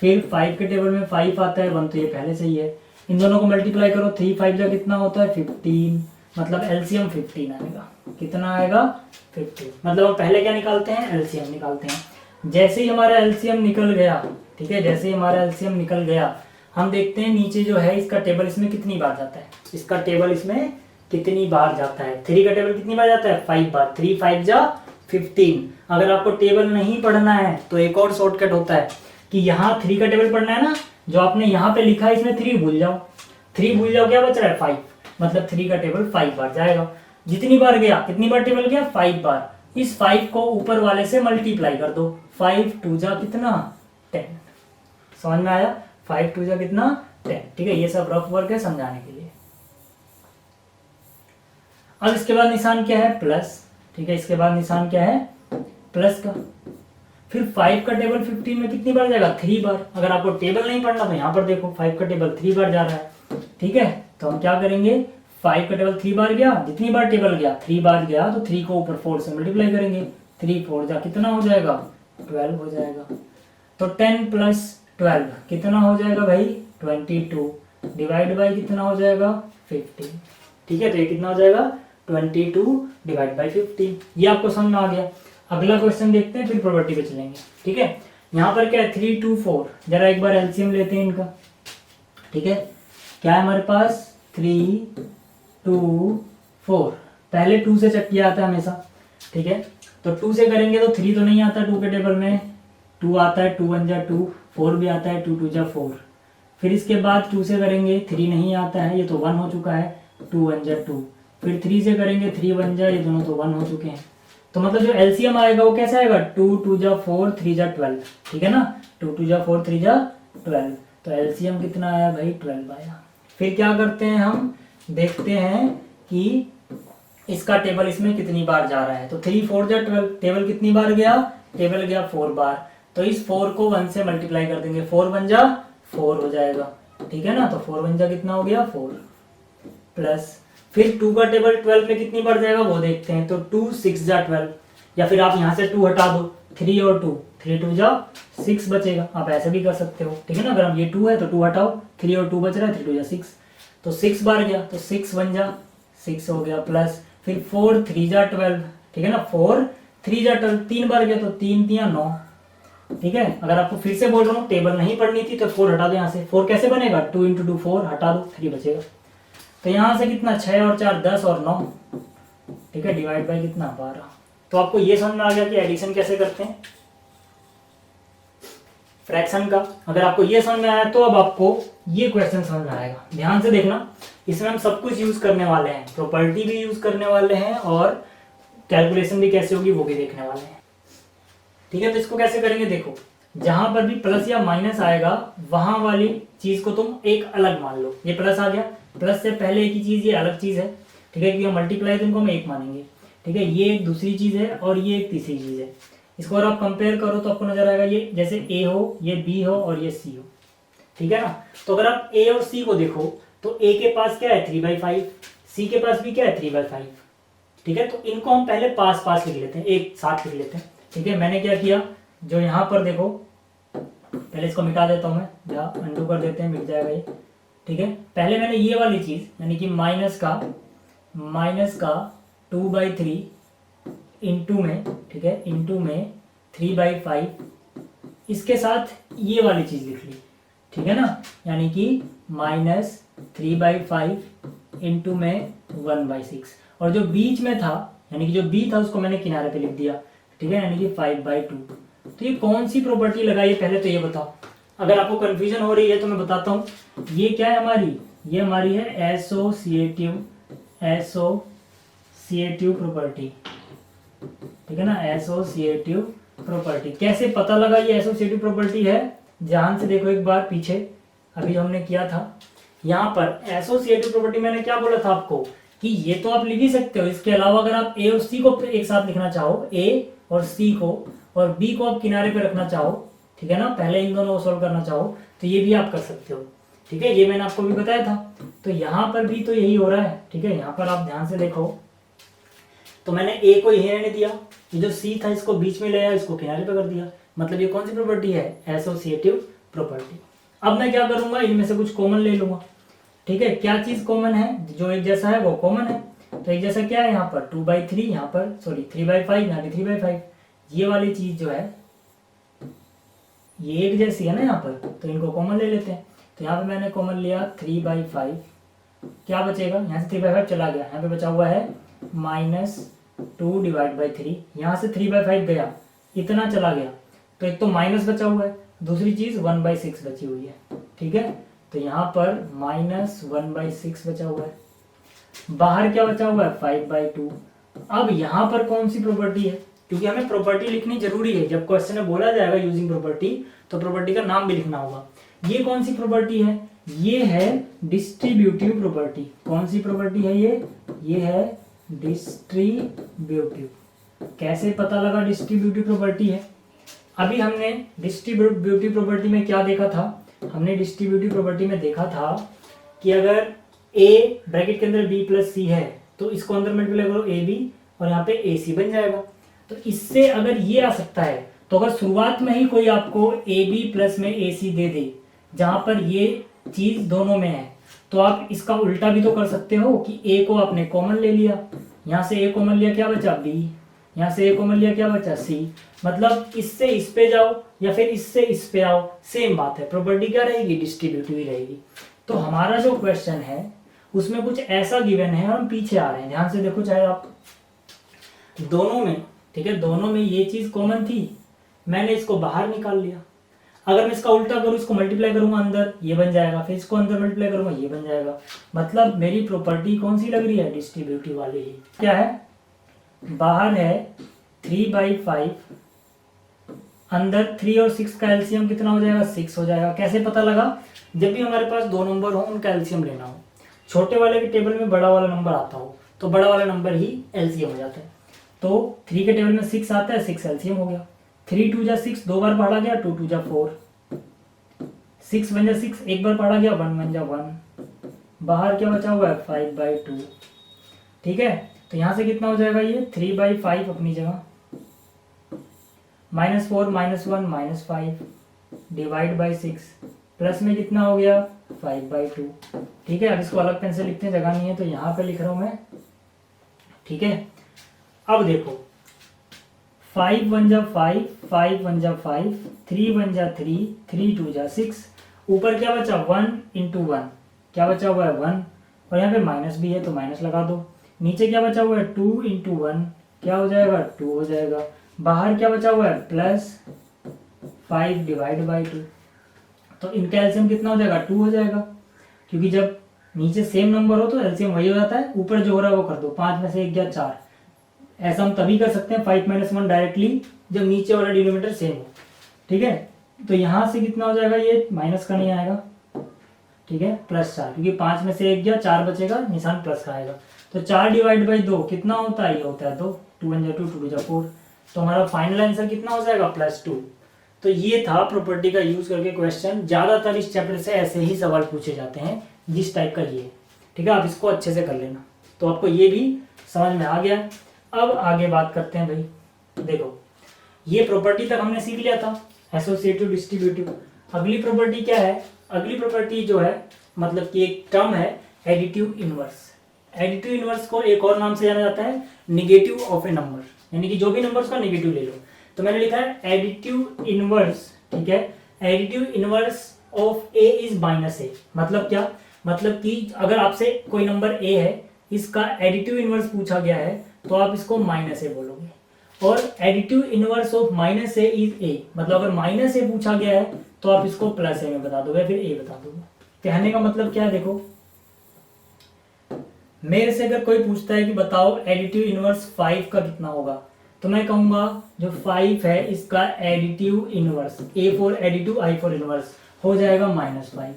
फिर 5 के टेबल में 5 आता है, 1 तो ये पहले से ही है। इन दोनों को मल्टीप्लाई करो, 3 5 जा कितना होता है 15, मतलब एलसीएम 15 आएगा। कितना आएगा 15, मतलब हम पहले क्या निकालते हैं, एलसीएम निकालते हैं। जैसे ही हमारा एलसीएम निकल गया, ठीक है, जैसे ही हमारा एलसीएम निकल गया, हम देखते हैं नीचे जो है इसका टेबल इसमें कितनी बार जाता है, इसका टेबल इसमें कितनी बार जाता है। 3 का टेबल कितनी बार जाता है, 5 बार। 3 5 जा 15। अगर आपको टेबल नहीं पढ़ना है तो एक और शॉर्टकट होता है कि यहाँ 3 का टेबल पढ़ना है ना, जो आपने यहाँ पे लिखा है इसमें 3 भूल जाओ। 3 भूल जाओ, क्या बच रहा है 5, मतलब 3 का टेबल 5 बार जाएगा। जितनी बार गया, कितनी बार टेबल गया, 5 बार। इस 5 को ऊपर वाले से मल्टीप्लाई कर दो, 5 2 जा कितना 10। समझ में आया, 5 2 जा कितना 10, ठीक है। ये सब रफ वर्क है समझाने के लिए। अब इसके बाद निशान क्या है, प्लस, ठीक है। इसके बाद निशान क्या है, प्लस का। फिर 5 का टेबल 15 में कितनी बार जाएगा, 3 बार। अगर आपको टेबल नहीं पढ़ना तो यहाँ पर देखो 5 का टेबल 3 बार जा रहा है, ठीक है। तो हम क्या करेंगे, 5 का टेबल 3 बार गया, जितनी बार टेबल गया 3 बार गया, तो 3 को ऊपर 4 से मल्टीप्लाई करेंगे। 3 4 जा कितना हो जाएगा 12 हो जाएगा। तो 10 प्लस 12 कितना हो जाएगा भाई 22, डिवाइड बाई कितना हो जाएगा 15, ठीक है। तो ये कितना हो जाएगा 22 डिवाइड बाई 15। ये आपको समझ में आ गया। अगला क्वेश्चन देखते हैं, फिर प्रॉपर्टी पे चलेंगे, ठीक है। यहाँ पर क्या है 3 2 4, जरा एक बार एलसीएम लेते हैं इनका, ठीक है। क्या है हमारे पास 3 2 4, पहले 2 से चेक किया आता है हमेशा, ठीक है। तो 2 से करेंगे तो 3 तो नहीं आता 2 के टेबल में, 2 आता है, 2 1 जा 2, 4 भी आता है, 2 2 जा 4। फिर इसके बाद 2 से करेंगे 3 नहीं आता है, ये तो 1 हो चुका है, 2 1 जा 2। फिर 3 से करेंगे 3 1 जा, ये दोनों तो 1 हो चुके हैं। तो मतलब जो एलसीएम आएगा वो कैसे आएगा, 2 2 जा 4 3 जा 12, ठीक है ना। 2 2 जा 4 3 जा 12, तो एलसीएम कितना आया भाई 12 आया। फिर क्या करते हैं हम, देखते हैं कि इसका टेबल इसमें कितनी बार जा रहा है। तो 3 4 जा 12, टेबल कितनी बार गया, टेबल गया 4 बार। तो इस 4 को 1 से मल्टीप्लाई कर देंगे, 4 1 जा 4 हो जाएगा, ठीक है ना। तो 4 1 जा कितना हो गया 4, प्लस फिर 2 का टेबल 12 पे कितनी बार जाएगा वो देखते हैं। तो 2 6 जा 12, या फिर आप यहाँ से 2 हटा दो, 3 और 2, 3 2 जा 6 बचेगा। आप ऐसे भी कर सकते हो, ठीक है ना। अगर हम ये 2 है तो 2 हटाओ, 3 और 2 बच रहा है, 3 2 जा 6, तो 6 बार गया, तो 6 1 जा 6 हो गया, प्लस फिर 4 3 जा 12, ठीक है ना। 4 3 जा 12, 3 बार गया, तो 3 3 9, ठीक है। अगर आपको फिर से बोल रहा हूँ टेबल नहीं पढ़नी थी तो 4 हटा दो यहाँ से। 4 कैसे बनेगा, 2 × 2 4, हटा दो 3 बचेगा। तो यहाँ से कितना 6 और 4 10 और 9, ठीक है, डिवाइड बाय कितना 12। तो आपको ये समझ में आ गया कि एडिशन कैसे करते हैं फ्रैक्शन का। अगर आपको ये समझ में आया तो अब आपको ये क्वेश्चन समझ में आएगा। ध्यान से देखना, इसमें हम सब कुछ यूज करने वाले हैं, प्रॉपर्टी भी यूज करने वाले हैं और कैलकुलेशन भी कैसे होगी वो भी देखने वाले हैं, ठीक है। तो इसको कैसे करेंगे, देखो जहां पर भी प्लस या माइनस आएगा वहां वाली चीज को तुम एक अलग मान लो। ये प्लस आ गया, प्लस से पहले एक ही चीज, ये अलग चीज है, ठीक है, क्योंकि मल्टीप्लाई तो इनको हम एक मानेंगे, ठीक है। ये एक दूसरी चीज है और ये एक तीसरी चीज है। इसको अगर आप कंपेयर करो तो आपको नजर आएगा ये जैसे ए हो, ये बी हो और ये सी हो, ठीक है ना। तो अगर आप ए और सी को देखो तो ए के पास क्या है 3/5, सी के पास भी क्या है 3/5, ठीक है। तो इनको हम पहले पास पास लिख लेते हैं, एक साथ लिख लेते हैं, ठीक है। मैंने क्या किया, जो यहाँ पर देखो, पहले इसको मिटा देता हूं मैं, जहाँ अंडू कर देते हैं, मिट जाएगा ये, ठीक है। पहले मैंने ये वाली चीज यानी कि माइनस का 2/3 इंटू में, ठीक है, इंटू में 3/5, इसके साथ ये वाली चीज लिख ली, ठीक है ना, यानी कि -3/5 इंटू में 1/6, और जो बीच में था यानी कि जो बी था उसको मैंने किनारे पे लिख दिया, ठीक है, यानी कि 5/2। तो ये कौन सी प्रॉपर्टी लगाई पहले तो ये बताओ। अगर आपको कंफ्यूजन हो रही है तो मैं बताता हूँ, ये क्या है हमारी, ये हमारी है एसोसिएटिव प्रॉपर्टी, ठीक है ना, एसोसिएटिव प्रॉपर्टी। कैसे पता लगा ये एसोसिएटिव प्रॉपर्टी है, ध्यान से देखो एक बार पीछे, अभी हमने किया था यहाँ पर एसोसिएटिव प्रॉपर्टी मैंने क्या बोला था आपको कि ये तो आप लिख ही सकते हो, इसके अलावा अगर आप ए और सी को एक साथ लिखना चाहो, ए और सी को, और बी को आप किनारे पे रखना चाहो, ठीक है ना, पहले इन दोनों को सोल्व करना चाहो तो ये भी आप कर सकते हो, ठीक है, ये मैंने आपको भी बताया था। तो यहाँ पर भी तो यही हो रहा है, ठीक है, यहाँ पर आप ध्यान से देखो तो मैंने ए को यही रहने दिया, ये जो सी था इसको बीच में ले आया, इसको किनारे पे कर दिया, मतलब ये कौन सी प्रॉपर्टी है, एसोसिएटिव प्रॉपर्टी। अब मैं क्या करूंगा, इनमें से कुछ कॉमन ले लूंगा, ठीक है, क्या चीज कॉमन है, जो एक जैसा है वो कॉमन है, तो एक जैसा क्या है यहाँ पर 2/3, यहाँ पर सॉरी 3/5, यहाँ 3/5, ये वाली चीज जो है ये एक जैसी है ना यहाँ पर, तो इनको कॉमन ले लेते हैं। तो यहाँ पे मैंने कॉमन लिया 3/5, क्या बचेगा, यहाँ से 3/5 चला गया, यहाँ पे बचा हुआ है -2/3, यहाँ से 3/5 गया, इतना चला गया, तो एक तो माइनस बचा हुआ है, दूसरी चीज 1/6 बची हुई है, ठीक है, तो यहाँ पर -1/6 बचा हुआ है, बाहर क्या बचा हुआ है 5/2। अब यहाँ पर कौन सी प्रॉपर्टी है, क्योंकि हमें प्रॉपर्टी लिखनी जरूरी है, जब क्वेश्चन में बोला जाएगा यूजिंग प्रॉपर्टी तो प्रॉपर्टी का नाम भी लिखना होगा। ये कौन सी प्रॉपर्टी है, ये है डिस्ट्रीब्यूटिव प्रॉपर्टी। कौन सी प्रॉपर्टी है ये है डिस्ट्रीब्यूटिव। कैसे पता लगा डिस्ट्रीब्यूटिव प्रॉपर्टी है, अभी हमने डिस्ट्रीब्यूटिव प्रॉपर्टी में क्या देखा था, हमने डिस्ट्रीब्यूटिव प्रॉपर्टी में देखा था कि अगर a ब्रैकेट के अंदर b प्लस सी है तो इसको अंदर मल्टीप्लाई करो ab और यहाँ पे ac बन जाएगा। तो इससे अगर ये आ सकता है तो अगर शुरुआत में ही कोई आपको ab प्लस में ac दे दे जहां पर ये चीज दोनों में है, तो आप इसका उल्टा भी तो कर सकते हो कि a को आपने कॉमन ले लिया, यहाँ से a कॉमन लिया क्या बचा b, यहाँ से a कॉमन लिया क्या बचा c, मतलब इससे इस पे जाओ या फिर इससे इस पे आओ, सेम बात है, प्रॉपर्टी क्या रहेगी, डिस्ट्रीब्यूटिव ही रहेगी। तो हमारा जो क्वेश्चन है उसमें कुछ ऐसा गिवन है और हम पीछे आ रहे हैं, ध्यान से देखो, चाहे आप दोनों में, ठीक है, दोनों में ये चीज कॉमन थी, मैंने इसको बाहर निकाल लिया, अगर मैं इसका उल्टा करूं, इसको मल्टीप्लाई करूंगा अंदर, ये बन जाएगा, फिर इसको अंदर मल्टीप्लाई करूंगा, ये बन जाएगा, मतलब मेरी प्रॉपर्टी कौन सी लग रही है, डिस्ट्रीब्यूटिव वाली ही। क्या है, बाहर है 3/5, अंदर 3 और 6 का एलसीएम कितना हो जाएगा, 6 हो जाएगा। कैसे पता लगा, जब भी हमारे पास दो नंबर हो उनका एलसीएम लेना हो, छोटे वाले के टेबल में बड़ा वाला नंबर आता हो तो बड़ा वाला नंबर ही एलसीएम हो जाता है। तो 3 के टेबल में 6 आता है, 6 एलसीएम हो गया, 3 2 जा 6, 2 बार पढ़ा गया, 2 2 जा 4, 6 1 जा 6, एक बार पढ़ा गया, 1 1 जा 1, बाहर क्या बचा हुआ है 5/2, ठीक है, तो यहां से कितना हो जाएगा, ये 3/5 अपनी जगह, -4 -1 -5 डिवाइड बाई 6, प्लस में कितना हो गया 5/2, ठीक है। अब इसको अलग पेन से लिखते हैं, जगह नहीं है तो यहाँ पे लिख रहा हूं मैं, ठीक है। अब देखो 5 1 जा 5, 5 1 जा 5, 3 1 जा 3, 3 2 जा 6, ऊपर क्या बचा 1 × 1, क्या बचा हुआ है 1, और यहाँ पे माइनस भी है तो माइनस लगा दो, नीचे क्या बचा हुआ है 2 × 1, क्या हो जाएगा 2 हो जाएगा, बाहर क्या बचा हुआ है +5 डिवाइड बाई 2, तो इनका एलसीएम कितना हो जाएगा 2 हो जाएगा, क्योंकि जब नीचे सेम नंबर हो तो एलसीएम वही हो जाता है, ऊपर जो हो रहा है वो कर दो, 5 में से 1 गया 4, ऐसा हम तभी कर सकते हैं 5 - 1 डायरेक्टली जब नीचे वाला डिनोमिनेटर सेम हो, ठीक है। तो यहाँ से कितना हो जाएगा, ये माइनस का नहीं आएगा, ठीक है, +4, क्योंकि 5 में से 1 गया 4 बचेगा, निशान प्लस का आएगा, तो 4 डिवाइड बाई 2 कितना होता है, ये होता है 2, 2 1 जा 2, 2 2 जा 4, तो हमारा फाइनल आंसर कितना हो जाएगा +2। तो ये था प्रॉपर्टी का यूज करके क्वेश्चन, ज्यादातर इस चैप्टर से ऐसे ही सवाल पूछे जाते हैं जिस टाइप का ये, ठीक है, आप इसको अच्छे से कर लेना, तो आपको ये भी समझ में आ गया। अब आगे बात करते हैं भाई, देखो ये प्रॉपर्टी तक हमने सीख लिया था, एसोसिएटिव डिस्ट्रीब्यूटिव। अगली प्रॉपर्टी क्या है, अगली प्रॉपर्टी जो है मतलब कि एक टर्म है एडिटिव इनवर्स। एडिटिव इनवर्स को एक और नाम से जाना जाता है निगेटिव ऑफ ए नंबर, यानी कि जो भी नंबर उसका निगेटिव ले लो, तो मैंने लिखा है एडिटिव इनवर्स, ठीक है, additive inverse of A is -a, मतलब क्या, मतलब कि अगर आपसे कोई नंबर a है, इसका एडिटिव इनवर्स पूछा गया है तो आप इसको -a बोलोगे, और additive inverse of -a is a, मतलब अगर -a पूछा गया है तो आप इसको +a में बता दोगे, फिर a बता दोगे। कहने का मतलब क्या है, देखो मेरे से अगर कोई पूछता है कि बताओ एडिटिव इनवर्स 5 का कितना होगा, तो मैं कहूंगा जो 5 है इसका additive inverse, A for additive I for inverse हो जाएगा -5।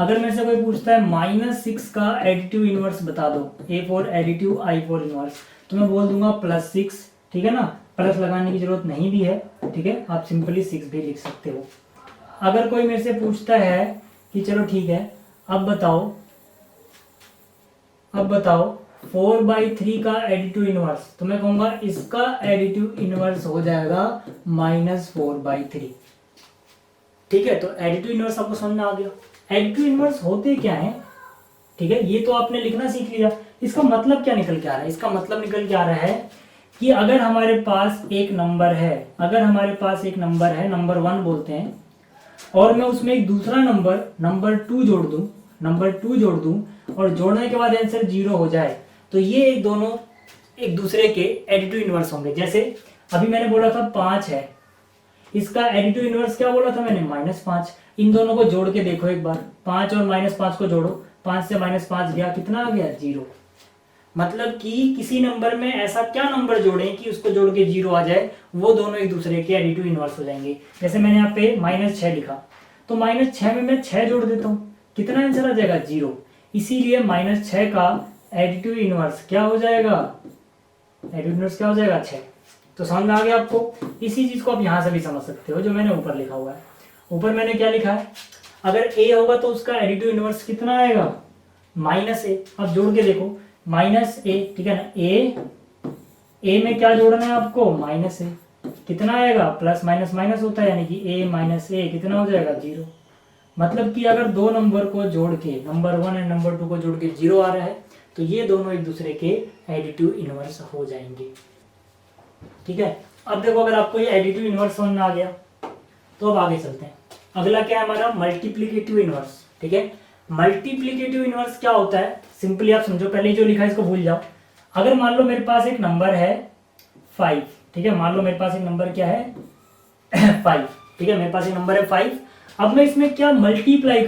अगर मेरे से कोई पूछता है -6 का एडिटिव इनवर्स बता दो, A for additive, I for inverse, तो मैं बोल दूंगा +6, ठीक है ना, प्लस लगाने की जरूरत नहीं भी है, ठीक है, आप सिंपली 6 भी लिख सकते हो। अगर कोई मेरे से पूछता है कि चलो ठीक है, अब बताओ 4/3 का एडिटिव इनवर्स, तो मैं कहूंगा इसका एडिटिव इनवर्स हो जाएगा -4/3, ठीक है। तो एडिटिव इनवर्स आपको समझ में आ गया। एडिटिव इनवर्स होते क्या है, ठीक है, ये तो आपने लिखना सीख लिया। इसका मतलब क्या निकल के आ रहा है? इसका मतलब निकल के आ रहा है कि अगर हमारे पास एक नंबर है, नंबर 1 बोलते हैं, और मैं उसमें एक दूसरा नंबर 2 जोड़ दूं, और जोड़ने के बाद आंसर 0 हो जाए, तो ये दोनों एक दूसरे के एडिटिव इनवर्स होंगे। जैसे अभी मैंने बोला था 5 है, इसका एडिटिव इनवर्स क्या बोला था मैंने? -5। इन दोनों को जोड़ के देखो एक बार, 5 और -5 को जोड़ो, 5 से -5 गया, कितना आ गया? 0। मतलब कि किसी नंबर में ऐसा क्या नंबर जोड़ें कि उसको जोड़ के 0 आ जाए, वो दोनों एक दूसरे के एडिटिव इनवर्स हो जाएंगे। जैसे मैंने यहाँ पे -6 लिखा, तो -6 में मैं 6 जोड़ देता हूँ, कितना आंसर आ जाएगा? 0। इसीलिए -6 का एडिटिव इनवर्स क्या हो जाएगा? एडिटिव इनवर्स क्या हो जाएगा? 6। तो समझ में आ गया आपको? इसी चीज को आप यहां से भी समझ सकते हो, जो मैंने ऊपर लिखा हुआ है। ऊपर मैंने क्या लिखा है? अगर a होगा तो उसका एडिटिव इनवर्स कितना आएगा? -a। अब जोड़ के देखो, -a, ठीक है ना, a में क्या जोड़ना है आपको? -a। कितना आएगा? प्लस माइनस माइनस होता है, यानी कि a - a कितना हो जाएगा? 0। मतलब कि अगर दो नंबर को जोड़ के, नंबर 1 और नंबर 2 को जोड़ के 0 आ रहा है, तो ये दोनों एक दूसरे के एडिटिव इनवर्स हो जाएंगे, ठीक है। अब देखो, अगर आपको ये एडिटिव इनवर्स समझ में आ गया, तो अब आगे चलते हैं। अगला क्या है हमारा? मल्टीप्लिकेटिव इनवर्स, ठीक है। मल्टीप्लिकेटिव इनवर्स क्या होता है? सिंपली आप समझो, पहले जो लिखा है इसको भूल जाओ। अगर मान लो मेरे पास एक नंबर है 5, ठीक है, मान लो मेरे पास एक नंबर क्या है 5, ठीक है, मेरे पास एक नंबर है 5। अब मैं इसमें क्या मल्टीप्लाई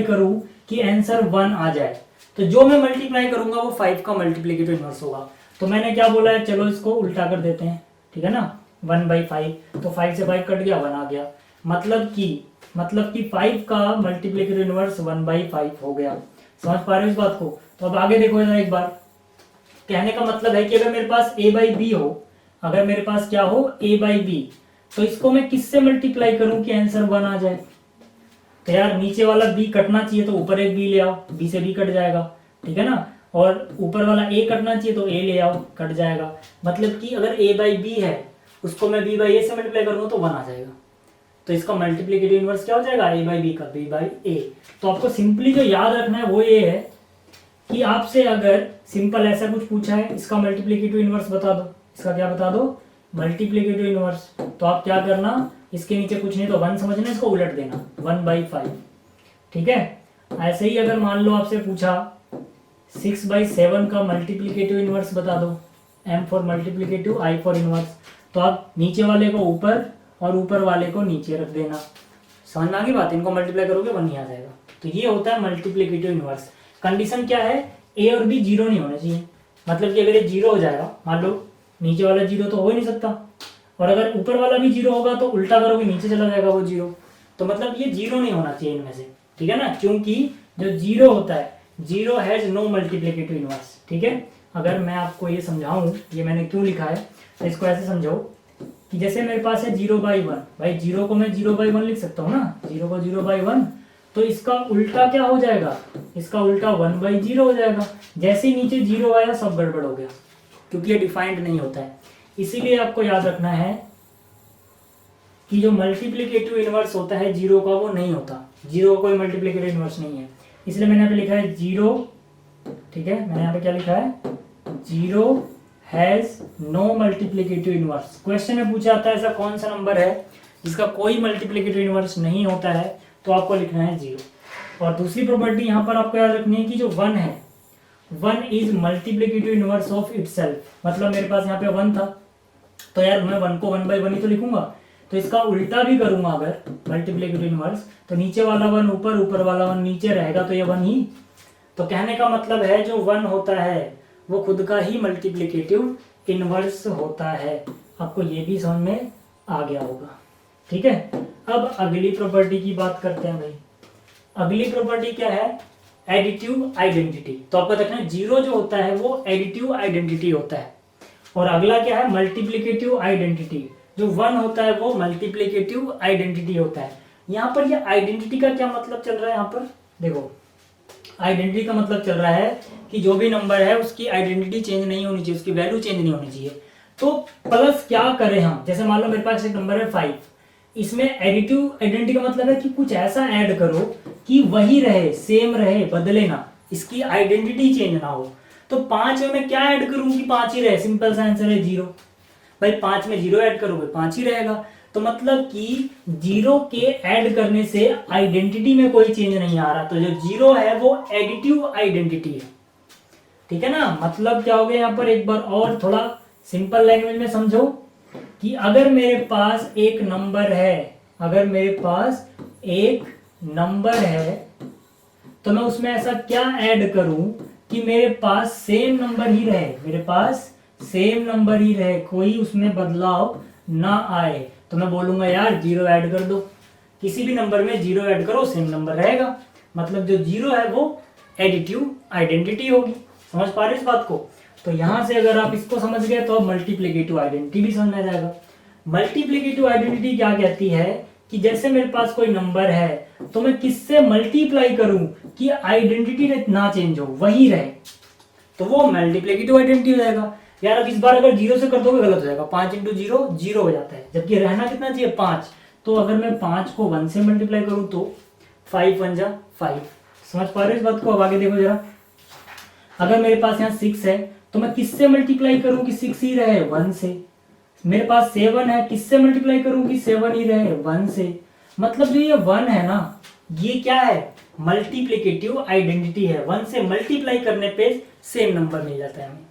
करूं कि आंसर 1 आ जाए, तो जो मैं मल्टीप्लाई करूंगा वो 5 का मल्टीप्लिकेटिव इनवर्स होगा। तो मैंने क्या बोला है, चलो इसको उल्टा कर देते हैं, ठीक है ना, 1/5, तो 5 से 5 कट गया, 1 आ गया। मतलब कि 5 का मल्टीप्लिकेटिव इनवर्स 1/5 हो गया। समझ पा रहे हो इस बात को? तो अब आगे देखो जरा एक बार। कहने का मतलब है कि अगर मेरे पास a/b हो, अगर मेरे पास क्या हो, a/b, तो इसको मैं किससे मल्टीप्लाई करूं कि आंसर 1 आ जाए? तो यार नीचे वाला b कटना चाहिए, तो ऊपर एक b ले आओ, b से b कट जाएगा, ठीक है ना, और ऊपर वाला a कटना चाहिए, तो a ले आओ, कट जाएगा। मतलब कि अगर a/b है, उसको मैं b/a से मल्टीप्लाई करूंगा तो 1 आ जाएगा। तो इसका मल्टीप्लिकेटिव इनवर्स क्या हो जाएगा? a/b का b/a। तो आपको सिंपली जो याद रखना है वो ये है कि आपसे अगर सिंपल ऐसा कुछ पूछा है, इसका मल्टीप्लिकेटिव इनवर्स बता दो, इसका क्या बता दो? Multiplicative inverse. तो आप क्या करना, इसके नीचे कुछ नहीं तो 1 समझना, इसको उलट देना, 1/5, ठीक है। ऐसे ही अगर मान लो आपसे पूछा 6/7 का मल्टीप्लिकेटिव इनवर्स बता दो, m for multiplicative, I for inverse, तो आप नीचे वाले को ऊपर और ऊपर वाले को नीचे रख देना। समझ में आ गई बात? इनको मल्टीप्लाई करोगे 1 ही आ जाएगा। तो ये होता है मल्टीप्लिकेटिव इनवर्स। कंडीशन क्या है? a और b 0 नहीं होना चाहिए। मतलब कि अगर ये 0 हो जाएगा, मान लो नीचे वाला 0 तो हो ही नहीं सकता, और अगर ऊपर वाला भी 0 होगा तो उल्टा करोगे नीचे चला जाएगा वो 0। तो मतलब ये 0 नहीं होना चाहिए इनमें से, ठीक है ना, क्योंकि जो 0 होता है, 0 हैज नो मल्टीप्लिकेटिव इनवर्स, ठीक है। अगर मैं आपको ये समझाऊं, ये मैंने क्यों लिखा है, तो इसको ऐसे समझो कि जैसे मेरे पास है 0/1, भाई 0 को मैं 0/1 लिख सकता हूँ ना, 0 को 0/1, तो इसका उल्टा क्या हो जाएगा? इसका उल्टा 1/0 हो जाएगा। जैसे ही नीचे 0 आया सब गड़बड़ हो गया, क्योंकि ये डिफाइंड नहीं होता है। इसीलिए आपको याद रखना है कि जो मल्टीप्लिकेटिव इनवर्स होता है 0 का, वो नहीं होता, 0 का कोई मल्टीप्लिकेटिव इनवर्स नहीं है। इसलिए मैंने यहाँ पे लिखा है 0, ठीक है, मैंने यहाँ पे क्या लिखा है? 0 has no multiplicative inverse. Question में पूछा जाता है ऐसा कौन सा नंबर है जिसका कोई मल्टीप्लिकेटिव इनवर्स नहीं होता है, तो आपको लिखना है 0। और दूसरी प्रॉपर्टी यहाँ पर आपको याद रखनी है कि जो 1 है, 1 is multiplicative inverse of itself. मतलब मेरे पास यहाँ पे 1 था, तो यार मैं 1 को 1/1 ही तो लिखूंगा, तो इसका उल्टा भी करूंगा अगर मल्टीप्लिकेटिव इनवर्स, तो नीचे वाला 1 ऊपर, ऊपर वाला 1 नीचे रहेगा, तो ये 1 ही। तो कहने का मतलब है जो 1 होता है वो खुद का ही मल्टीप्लिकेटिव इनवर्स होता है। आपको ये भी समझ में आ गया होगा, ठीक है। अब अगली प्रॉपर्टी की बात करते हैं भाई। अगली प्रॉपर्टी क्या है, एडिटिव आइडेंटिटी। तो आपको देखना है जीरो जो होता है वो एडिटिव आइडेंटिटी होता है, और अगला क्या है, मल्टीप्लिकेटिव आइडेंटिटी। जो वन होता है वो मल्टीप्लिकेटिव आइडेंटिटी होता है। यहाँ पर ये आइडेंटिटी का क्या मतलब चल रहा है, यहाँ पर देखो आइडेंटिटी का मतलब चल रहा है कि जो भी नंबर है उसकी आइडेंटिटी चेंज नहीं होनी चाहिए, उसकी वैल्यू चेंज नहीं होनी चाहिए। तो प्लस क्या करें हम, जैसे मान लो मेरे पास एक नंबर है 5, इसमें एडिटिव आइडेंटिटी का मतलब है कि कुछ ऐसा ऐड करो कि वही रहे, सेम रहे, बदले ना, इसकी आइडेंटिटी चेंज ना हो। तो 5 में मैं क्या ऐड करूं कि 5 ही रहे, सिंपल सा आंसर है 0। भाई 5 में 0 ऐड करोगे 5 ही रहेगा। तो मतलब कि 0 के ऐड करने से आइडेंटिटी में कोई चेंज नहीं आ रहा, तो जो 0 है वो एडिटिव आइडेंटिटी है, ठीक है ना। मतलब क्या हो गया यहाँ पर, एक बार और थोड़ा सिंपल लैंग्वेज में समझो कि अगर मेरे पास एक नंबर है, अगर मेरे पास एक नंबर है तो मैं उसमें ऐसा क्या ऐड करूं कि मेरे पास सेम नंबर ही रहे, मेरे पास सेम नंबर ही रहे, कोई उसमें बदलाव ना आए। तो मैं बोलूंगा यार 0 ऐड कर दो, किसी भी नंबर में 0 ऐड करो सेम नंबर रहेगा, मतलब जो 0 है वो एडिटिव आइडेंटिटी होगी। समझ पा रहे इस बात को। तो यहां से अगर आप इसको समझ गए तो अब मल्टीप्लिकेटिव आइडेंटिटी भी समझ में आ जाएगा। मल्टीप्लिकेटिव आइडेंटिटी क्या कहती है कि जैसे मेरे पास कोई नंबर है तो मैं किससे मल्टीप्लाई करूं कि आइडेंटिटी ना चेंज हो, वही रहे, तो वो मल्टीप्लिकेटिव आइडेंटिटी हो जाएगा। यार अब इस बार अगर 0 से कर दोगे गलत हो जाएगा, 5 × 0 0 हो जाता है, जबकि रहना कितना चाहिए 5। तो अगर मैं 5 को 1 से मल्टीप्लाई करूं तो 5 1 जा 5। समझ पा रहे हो इस बात को। अब आगे देखो जरा, अगर मेरे पास यहाँ 6 है तो मैं किससे मल्टीप्लाई करूं कि 6 ही रहे, 1 से। मेरे पास 7 है, किससे मल्टीप्लाई करूं कि 7 ही रहे, 1 से। मतलब जो ये 1 है ना, ये क्या है, मल्टीप्लिकेटिव आइडेंटिटी है। 1 से मल्टीप्लाई करने पे सेम नंबर मिल जाता है हमें।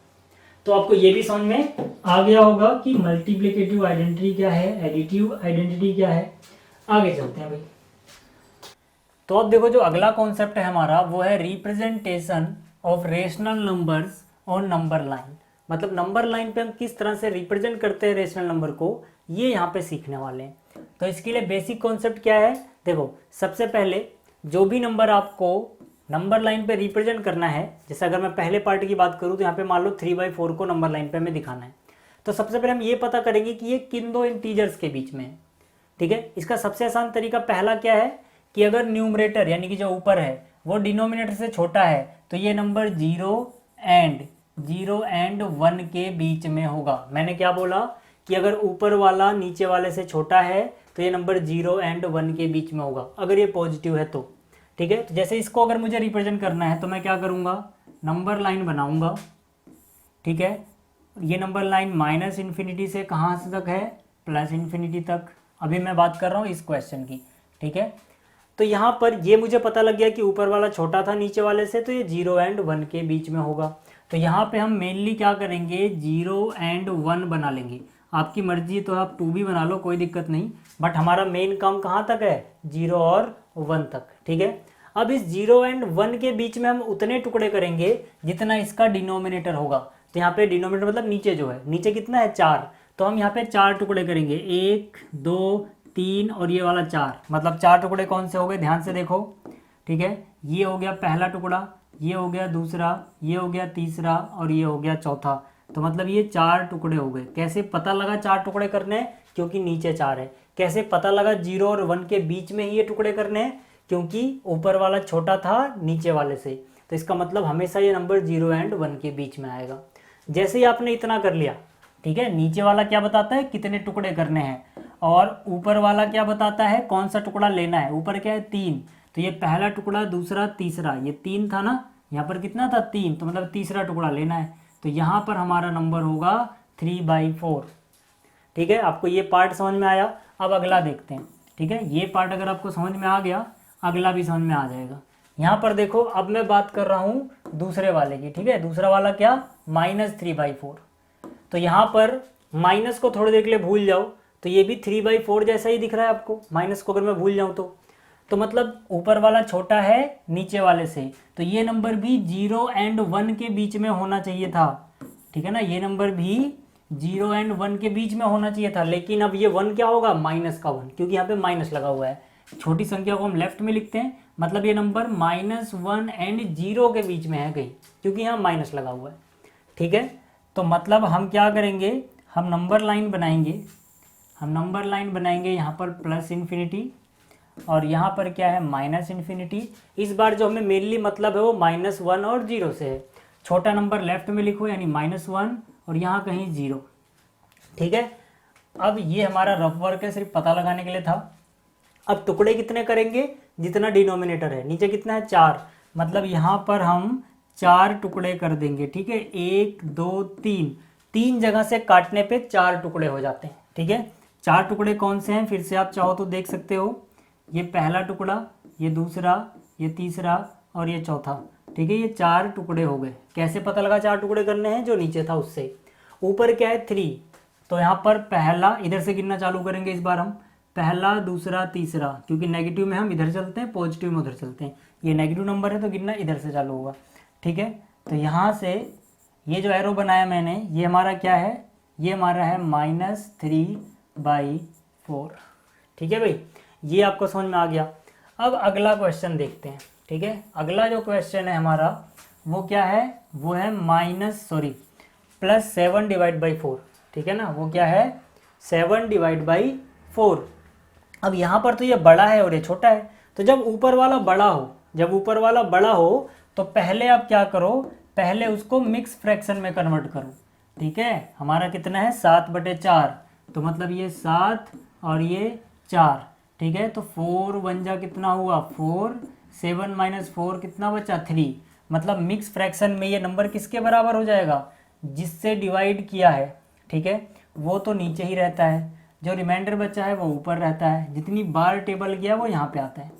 तो आपको ये भी समझ में आ गया होगा कि मल्टीप्लिकेटिव आइडेंटिटी क्या है, एडिटिव आइडेंटिटी क्या है। आगे चलते हैं भाई। तो अब देखो जो अगला कॉन्सेप्ट है हमारा वो है representation of rational numbers on number line. मतलब नंबर लाइन पे हम किस तरह से रिप्रेजेंट करते हैं रेशनल नंबर को, ये यहाँ पे सीखने वाले हैं। तो इसके लिए बेसिक कॉन्सेप्ट क्या है, देखो सबसे पहले जो भी नंबर आपको नंबर लाइन पे रिप्रेजेंट करना है, जैसे अगर मैं पहले पार्ट की बात करूँ तो यहाँ पे मान लो 3/4 को नंबर लाइन पे हमें दिखाना है। तो सबसे पहले हम ये पता करेंगे कि ये किन दो इंटीजर्स के बीच में है, ठीक है। इसका सबसे आसान तरीका पहला क्या है कि अगर न्यूमरेटर यानी कि जो ऊपर है वो डिनोमिनेटर से छोटा है तो ये नंबर 0 एंड 1 के बीच में होगा। मैंने क्या बोला कि अगर ऊपर वाला नीचे वाले से छोटा है तो ये नंबर 0 एंड 1 के बीच में होगा, अगर ये पॉजिटिव है तो, ठीक है। तो जैसे इसको अगर मुझे रिप्रेजेंट करना है तो मैं क्या करूँगा, नंबर लाइन बनाऊँगा, ठीक है। ये नंबर लाइन -∞ से कहाँ से तक है, +∞ तक। अभी मैं बात कर रहा हूँ इस क्वेश्चन की, ठीक है। तो यहाँ पर ये मुझे पता लग गया कि ऊपर वाला छोटा था नीचे वाले से, तो ये 0 एंड 1 के बीच में होगा। तो यहाँ पे हम मेनली क्या करेंगे, 0 एंड 1 बना लेंगे। आपकी मर्जी तो आप 2 भी बना लो, कोई दिक्कत नहीं, बट हमारा मेन काम कहाँ तक है, 0 और 1 तक, ठीक है। अब इस 0 एंड 1 के बीच में हम उतने टुकड़े करेंगे जितना इसका डिनोमिनेटर होगा। तो यहाँ पे डिनोमिनेटर मतलब नीचे जो है, नीचे कितना है 4, तो हम यहाँ पे 4 टुकड़े करेंगे, 1 2 3 और ये वाला 4। मतलब 4 टुकड़े कौन से हो गए, ध्यान से देखो, ठीक है। ये हो गया पहला टुकड़ा, ये हो गया दूसरा, ये हो गया तीसरा और ये हो गया चौथा। तो मतलब ये 4 टुकड़े हो गए। कैसे पता लगा 4 टुकड़े करने हैं, क्योंकि नीचे 4 है। कैसे पता लगा 0 और 1 के बीच में ही ये टुकड़े करने हैं, क्योंकि ऊपर वाला छोटा था नीचे वाले से। तो इसका मतलब हमेशा ये नंबर 0 एंड 1 के बीच में आएगा। जैसे ही आपने इतना कर लिया, ठीक है, नीचे वाला क्या बताता है कितने टुकड़े करने हैं, और ऊपर वाला क्या बताता है कौन सा टुकड़ा लेना है। ऊपर क्या है 3, तो ये पहला टुकड़ा दूसरा तीसरा, ये 3 था ना, यहाँ पर कितना था 3, तो मतलब तीसरा टुकड़ा लेना है। तो यहाँ पर हमारा नंबर होगा 3/4, ठीक है। आपको ये पार्ट समझ में आया। अब अगला देखते हैं, ठीक है। ये पार्ट अगर आपको समझ में आ गया, अगला भी समझ में आ जाएगा। यहाँ पर देखो, अब मैं बात कर रहा हूँ दूसरे वाले की, ठीक है। दूसरा वाला क्या, -3/4। तो यहाँ पर माइनस को थोड़ी देर के लिए भूल जाओ, तो ये भी 3/4 जैसा ही दिख रहा है आपको। माइनस को अगर मैं भूल जाऊँ तो मतलब ऊपर वाला छोटा है नीचे वाले से, तो ये नंबर भी 0 एंड 1 के बीच में होना चाहिए था, ठीक है ना। ये नंबर भी 0 एंड 1 के बीच में होना चाहिए था, लेकिन अब ये 1 क्या होगा, -1, क्योंकि यहाँ पे माइनस लगा हुआ है। छोटी संख्या को हम लेफ्ट में लिखते हैं, मतलब ये नंबर -1 एंड 0 के बीच में है कहीं, क्योंकि यहाँ माइनस लगा हुआ है। ठीक है, तो मतलब हम क्या करेंगे, हम नंबर लाइन बनाएंगे यहाँ पर प्लस इन्फिनिटी और यहाँ पर क्या है माइनस इन्फिनिटी। इस बार जो हमें मेनली मतलब है वो -1 और 0 से है। छोटा नंबर लेफ्ट में लिखो यानी -1 और यहाँ कहीं 0। ठीक है, अब ये हमारा रफ वर्क है, सिर्फ पता लगाने के लिए था। अब टुकड़े कितने करेंगे, जितना डिनोमिनेटर है, नीचे कितना है 4, मतलब यहाँ पर हम 4 टुकड़े कर देंगे। ठीक है, 1 2 3, 3 जगह से काटने पे 4 टुकड़े हो जाते हैं। ठीक है, 4 टुकड़े कौन से हैं, फिर से आप चाहो तो देख सकते हो। ये पहला टुकड़ा, ये दूसरा, ये तीसरा और ये चौथा। ठीक है, ये 4 टुकड़े हो गए। कैसे पता लगा 4 टुकड़े करने हैं, जो नीचे था उससे। ऊपर क्या है 3, तो यहाँ पर पहला, इधर से गिनना चालू करेंगे इस बार हम, पहला दूसरा तीसरा, क्योंकि नेगेटिव में हम इधर चलते हैं, पॉजिटिव में उधर चलते हैं। ये नेगेटिव नंबर है तो गिनना इधर से चालू होगा। ठीक है, तो यहाँ से ये जो एरो बनाया मैंने, ये हमारा क्या है, ये हमारा है -3/4। ठीक है भाई, ये आपको समझ में आ गया। अब अगला क्वेश्चन देखते हैं। ठीक है, अगला जो क्वेश्चन है हमारा वो क्या है, वो है +7/4। ठीक है ना, वो क्या है 7/4। अब यहाँ पर तो ये बड़ा है और ये छोटा है, तो जब ऊपर वाला बड़ा हो तो पहले आप क्या करो, पहले उसको मिक्स फ्रैक्शन में कन्वर्ट करो। ठीक है, हमारा कितना है 7/4, तो मतलब ये 7 और ये 4। ठीक है, तो 4 1 जा कितना हुआ 4, 7 - 4 कितना बचा 3। मतलब मिक्स फ्रैक्शन में ये नंबर किसके बराबर हो जाएगा, जिससे डिवाइड किया है। ठीक है, वो तो नीचे ही रहता है, जो रिमाइंडर बचा है वो ऊपर रहता है, जितनी बार टेबल गया वो यहाँ पे आता है।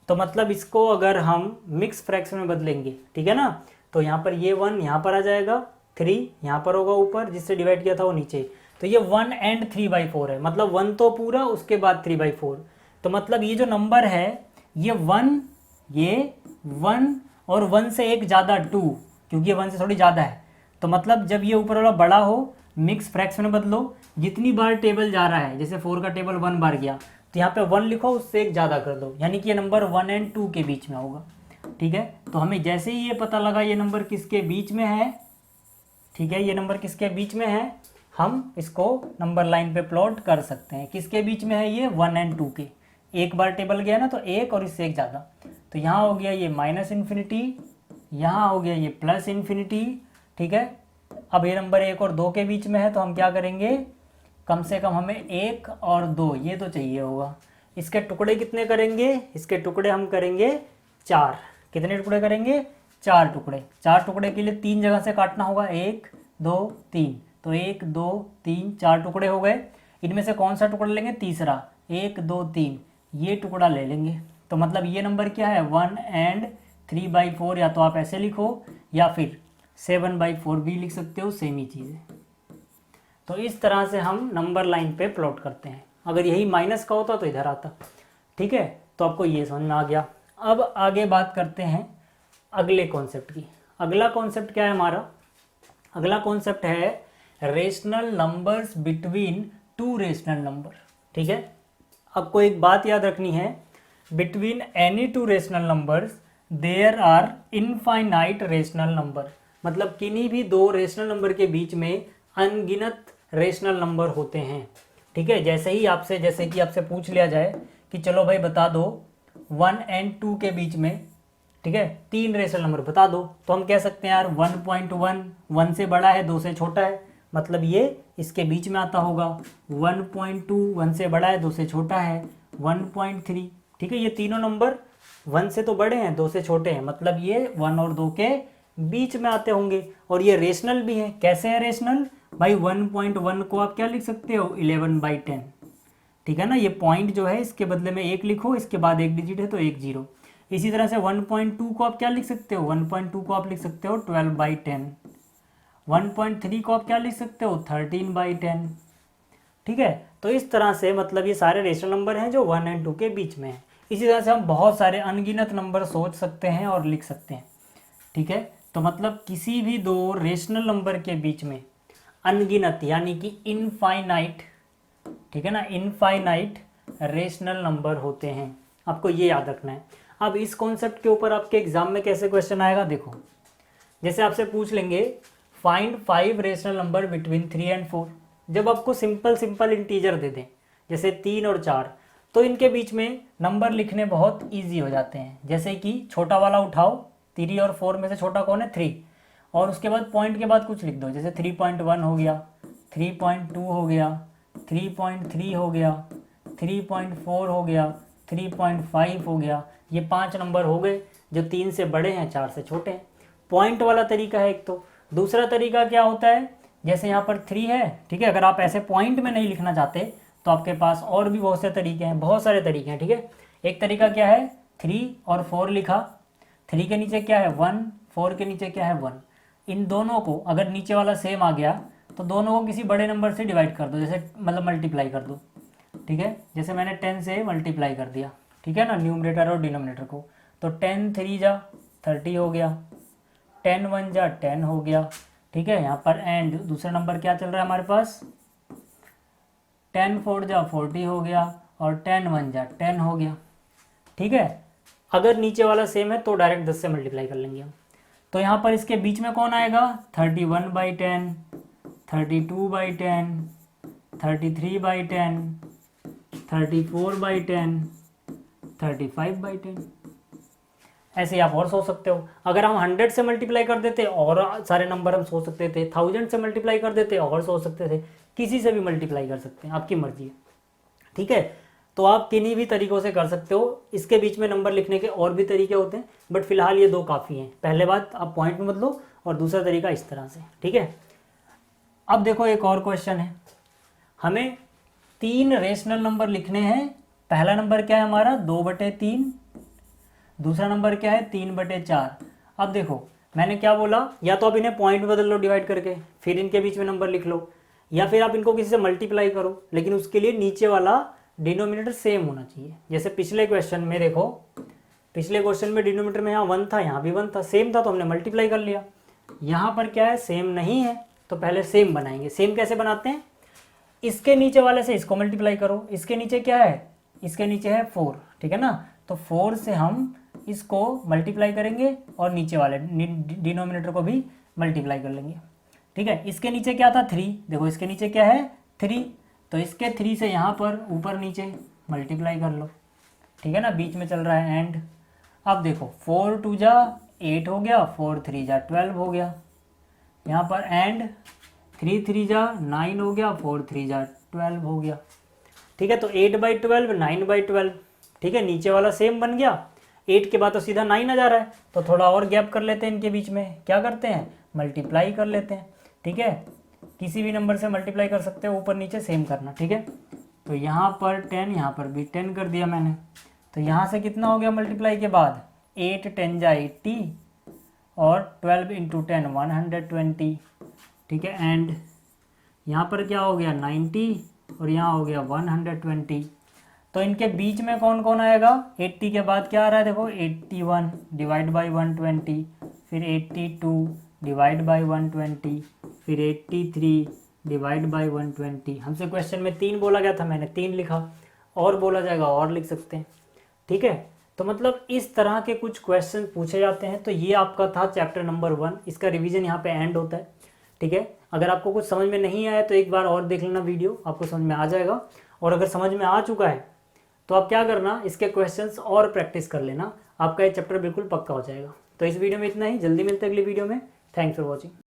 तो मतलब इसको अगर हम मिक्स फ्रैक्शन में बदलेंगे, ठीक है ना, तो यहाँ पर ये 1 यहाँ पर आ जाएगा, 3 यहाँ पर होगा ऊपर, जिससे डिवाइड किया था वो नीचे। तो ये 1 एंड 3/4 है, मतलब 1 तो पूरा, उसके बाद 3/4। तो मतलब ये जो नंबर है ये 1 और 1 से एक ज़्यादा 2, क्योंकि ये 1 से थोड़ी ज़्यादा है। तो मतलब जब ये ऊपर वाला बड़ा हो, मिक्स फ्रैक्शन में बदलो, जितनी बार टेबल जा रहा है, जैसे 4 का टेबल 1 बार गया तो यहाँ पे 1 लिखो, उससे एक ज़्यादा कर दो, यानी कि ये नंबर 1 और 2 के बीच में होगा। ठीक है, तो हमें जैसे ही ये पता लगा ये नंबर किसके बीच में है, ठीक है, ये नंबर किसके बीच में है, हम इसको नंबर लाइन पे प्लॉट कर सकते हैं। किसके बीच में है ये 1 और 2 के, एक बार टेबल गया ना तो एक और इससे एक ज़्यादा। तो यहाँ हो गया ये -इन्फिनिटी, यहाँ हो गया ये +इन्फिनिटी। ठीक है, अब ये नंबर 1 और 2 के बीच में है, तो हम क्या करेंगे, कम से कम हमें 1 और 2 ये तो चाहिए होगा। इसके टुकड़े कितने करेंगे, इसके टुकड़े हम करेंगे 4। कितने टुकड़े करेंगे 4 टुकड़े। 4 टुकड़े के लिए 3 जगह से काटना होगा, 1 2 3, तो 1 2 3 4 टुकड़े हो गए। इनमें से कौन सा टुकड़ा लेंगे, तीसरा, 1 2 3 ये टुकड़ा ले लेंगे। तो मतलब ये नंबर क्या है 1 एंड 3/4, या तो आप ऐसे लिखो या फिर 7/4 भी लिख सकते हो, सेम ही चीज़ है। तो इस तरह से हम नंबर लाइन पे प्लॉट करते हैं। अगर यही माइनस का होता तो इधर आता। ठीक है, तो आपको ये समझ में आ गया। अब आगे बात करते हैं अगले कॉन्सेप्ट की। अगला कॉन्सेप्ट क्या है हमारा, अगला कॉन्सेप्ट है rational numbers between 2 rational number. ठीक है, आपको एक बात याद रखनी है, between any 2 rational numbers there are infinite rational number. मतलब किन्हीं भी 2 रेशनल नंबर के बीच में अनगिनत रेशनल नंबर होते हैं। ठीक है, जैसे कि आपसे पूछ लिया जाए कि चलो भाई बता दो 1 और 2 के बीच में, ठीक है, 3 रेशनल नंबर बता दो, तो हम कह सकते हैं यार 1.1 1 से बड़ा है 2 से छोटा है, मतलब ये इसके बीच में आता होगा। 1.2 1 से बड़ा है 2 से छोटा है। 1.3, ठीक है, ये तीनों नंबर 1 से तो बड़े हैं 2 से छोटे हैं, मतलब ये 1 और 2 के बीच में आते होंगे। और ये रेशनल भी है। कैसे है रेशनल भाई, 1.1 को आप क्या लिख सकते हो 11/10। ठीक है ना, ये पॉइंट जो है इसके बदले में 1 लिखो, इसके बाद 1 डिजिट है तो 1 0। इसी तरह से 1.2 को आप क्या लिख सकते हो, 1.2 को आप लिख सकते हो 12/10। 1.3 को आप क्या लिख सकते हो 13/10। ठीक है, तो इस तरह से मतलब ये सारे रेशनल नंबर हैं जो 1 और 2 के बीच में हैं। इसी तरह से हम बहुत सारे अनगिनत नंबर सोच सकते हैं और लिख सकते हैं। ठीक है, तो मतलब किसी भी 2 रेशनल नंबर के बीच में अनगिनत यानी कि इनफाइनाइट, ठीक है ना, इनफाइनाइट रेशनल नंबर होते हैं। आपको ये याद रखना है। अब इस कॉन्सेप्ट के ऊपर आपके एग्जाम में कैसे क्वेश्चन आएगा देखो, जैसे आपसे पूछ लेंगे find 5 rational number between 3 and 4। जब आपको सिंपल इंटीजर दे दें जैसे 3 और 4, तो इनके बीच में नंबर लिखने बहुत ईजी हो जाते हैं। जैसे कि छोटा वाला उठाओ, 3 और 4 में से छोटा कौन है 3, और उसके बाद पॉइंट के बाद कुछ लिख दो, जैसे 3.1 हो गया, 3.2 हो गया, 3.3 हो गया, 3.4 हो गया, 3.5 हो गया। ये 5 नंबर हो गए जो 3 से बड़े हैं 4 से छोटे हैं। पॉइंट वाला तरीका है एक। तो दूसरा तरीका क्या होता है, जैसे यहाँ पर 3 है, ठीक है, अगर आप ऐसे पॉइंट में नहीं लिखना चाहते तो आपके पास और भी बहुत से तरीके हैं, बहुत सारे तरीके हैं, ठीक है। एक तरीका क्या है, 3 और 4 लिखा, 3 के नीचे क्या है 1, 4 के नीचे क्या है 1। इन दोनों को अगर नीचे वाला सेम आ गया तो दोनों को किसी बड़े नंबर से डिवाइड कर दो, जैसे मतलब मल्टीप्लाई कर दो, ठीक है। जैसे मैंने 10 से मल्टीप्लाई कर दिया, ठीक है ना, न्यूमरेटर और डिनोमिनेटर को, तो 10 3 जा 30 हो गया, 10 1 जा 10 हो गया, ठीक है। यहाँ पर एंड दूसरा नंबर क्या चल रहा है हमारे पास, 10 4 जा 40 हो गया, और 10 1 जा 10 हो गया, ठीक है। अगर नीचे वाला सेम है तो डायरेक्ट 10 से मल्टीप्लाई कर लेंगे हम। तो यहाँ पर इसके बीच में कौन आएगा, 31/10, 32/10, 33/10, 34/10, 35/10। ऐसे आप और सोच सकते हो। अगर हम 100 से मल्टीप्लाई कर देते और सारे नंबर हम सोच सकते थे, 1000 से मल्टीप्लाई कर देते और सोच सकते थे, किसी से भी मल्टीप्लाई कर सकते हैं, आपकी मर्जी है, ठीक है। तो आप किन्हीं भी तरीकों से कर सकते हो। इसके बीच में नंबर लिखने के और भी तरीके होते हैं, बट फिलहाल ये 2 काफ़ी हैं। पहले बात आप पॉइंट में बदलो, और दूसरा तरीका इस तरह से, ठीक है। अब देखो एक और क्वेश्चन है, हमें 3 रेशनल नंबर लिखने हैं। पहला नंबर क्या है हमारा 2/3, दूसरा नंबर क्या है 3/4। अब देखो मैंने क्या बोला, या तो आप इन्हें पॉइंट में बदल लो डिवाइड करके, फिर इनके बीच में नंबर लिख लो, या फिर आप इनको किसी से मल्टीप्लाई करो, लेकिन उसके लिए नीचे वाला डिनोमिनेटर सेम होना चाहिए। जैसे पिछले क्वेश्चन में देखो, पिछले क्वेश्चन में डिनोमिनेटर में यहाँ 1 था, यहाँ भी 1 था, सेम था, तो हमने मल्टीप्लाई कर लिया। यहाँ पर क्या है सेम नहीं है, तो पहले सेम बनाएंगे। सेम कैसे बनाते हैं, इसके नीचे वाले से इसको मल्टीप्लाई करो, इसके नीचे क्या है, इसके नीचे है 4, ठीक है ना, तो 4 से हम इसको मल्टीप्लाई करेंगे और नीचे वाले डिनोमिनेटर को भी मल्टीप्लाई कर लेंगे, ठीक है। इसके नीचे क्या था 3, देखो इसके नीचे क्या है 3, तो इसके 3 से यहाँ पर ऊपर नीचे मल्टीप्लाई कर लो, ठीक है ना, बीच में चल रहा है एंड। अब देखो 4 2 जा 8 हो गया, 4 3 जा 12 हो गया, यहाँ पर एंड 3 3 जा 9 हो गया, 4 3 जा 12 हो गया, ठीक है। तो 8/12 9/12, ठीक है, नीचे वाला सेम बन गया। 8 के बाद तो सीधा 9 आ जा रहा है, तो थोड़ा और गैप कर लेते हैं इनके बीच में, क्या करते हैं मल्टीप्लाई कर लेते हैं, ठीक है। किसी भी नंबर से मल्टीप्लाई कर सकते हो, ऊपर नीचे सेम करना, ठीक है। तो यहाँ पर 10, यहाँ पर भी 10 कर दिया मैंने, तो यहाँ से कितना हो गया मल्टीप्लाई के बाद 8 10 जा 80, और 12 × 10 120, ठीक है। एंड यहाँ पर क्या हो गया 90, और यहाँ हो गया 120। तो इनके बीच में कौन कौन आएगा, 80 के बाद क्या आ रहा है देखो 81 डिवाइड बाई 120, फिर 82 डिवाइड बाई 120, फिर 83 डिवाइड बाई 120। हमसे क्वेश्चन में 3 बोला गया था, मैंने 3 लिखा, और बोला जाएगा और लिख सकते हैं, ठीक है। तो मतलब इस तरह के कुछ क्वेश्चन पूछे जाते हैं। तो ये आपका था चैप्टर नंबर 1, इसका रिवीजन यहाँ पे एंड होता है, ठीक है। अगर आपको कुछ समझ में नहीं आया तो एक बार और देख लेना वीडियो, आपको समझ में आ जाएगा। और अगर समझ में आ चुका है तो आप क्या करना, इसके क्वेश्चंस और प्रैक्टिस कर लेना, आपका ये चैप्टर बिल्कुल पक्का हो जाएगा। तो इस वीडियो में इतना ही, जल्दी मिलते हैं अगली वीडियो में। Thanks for watching.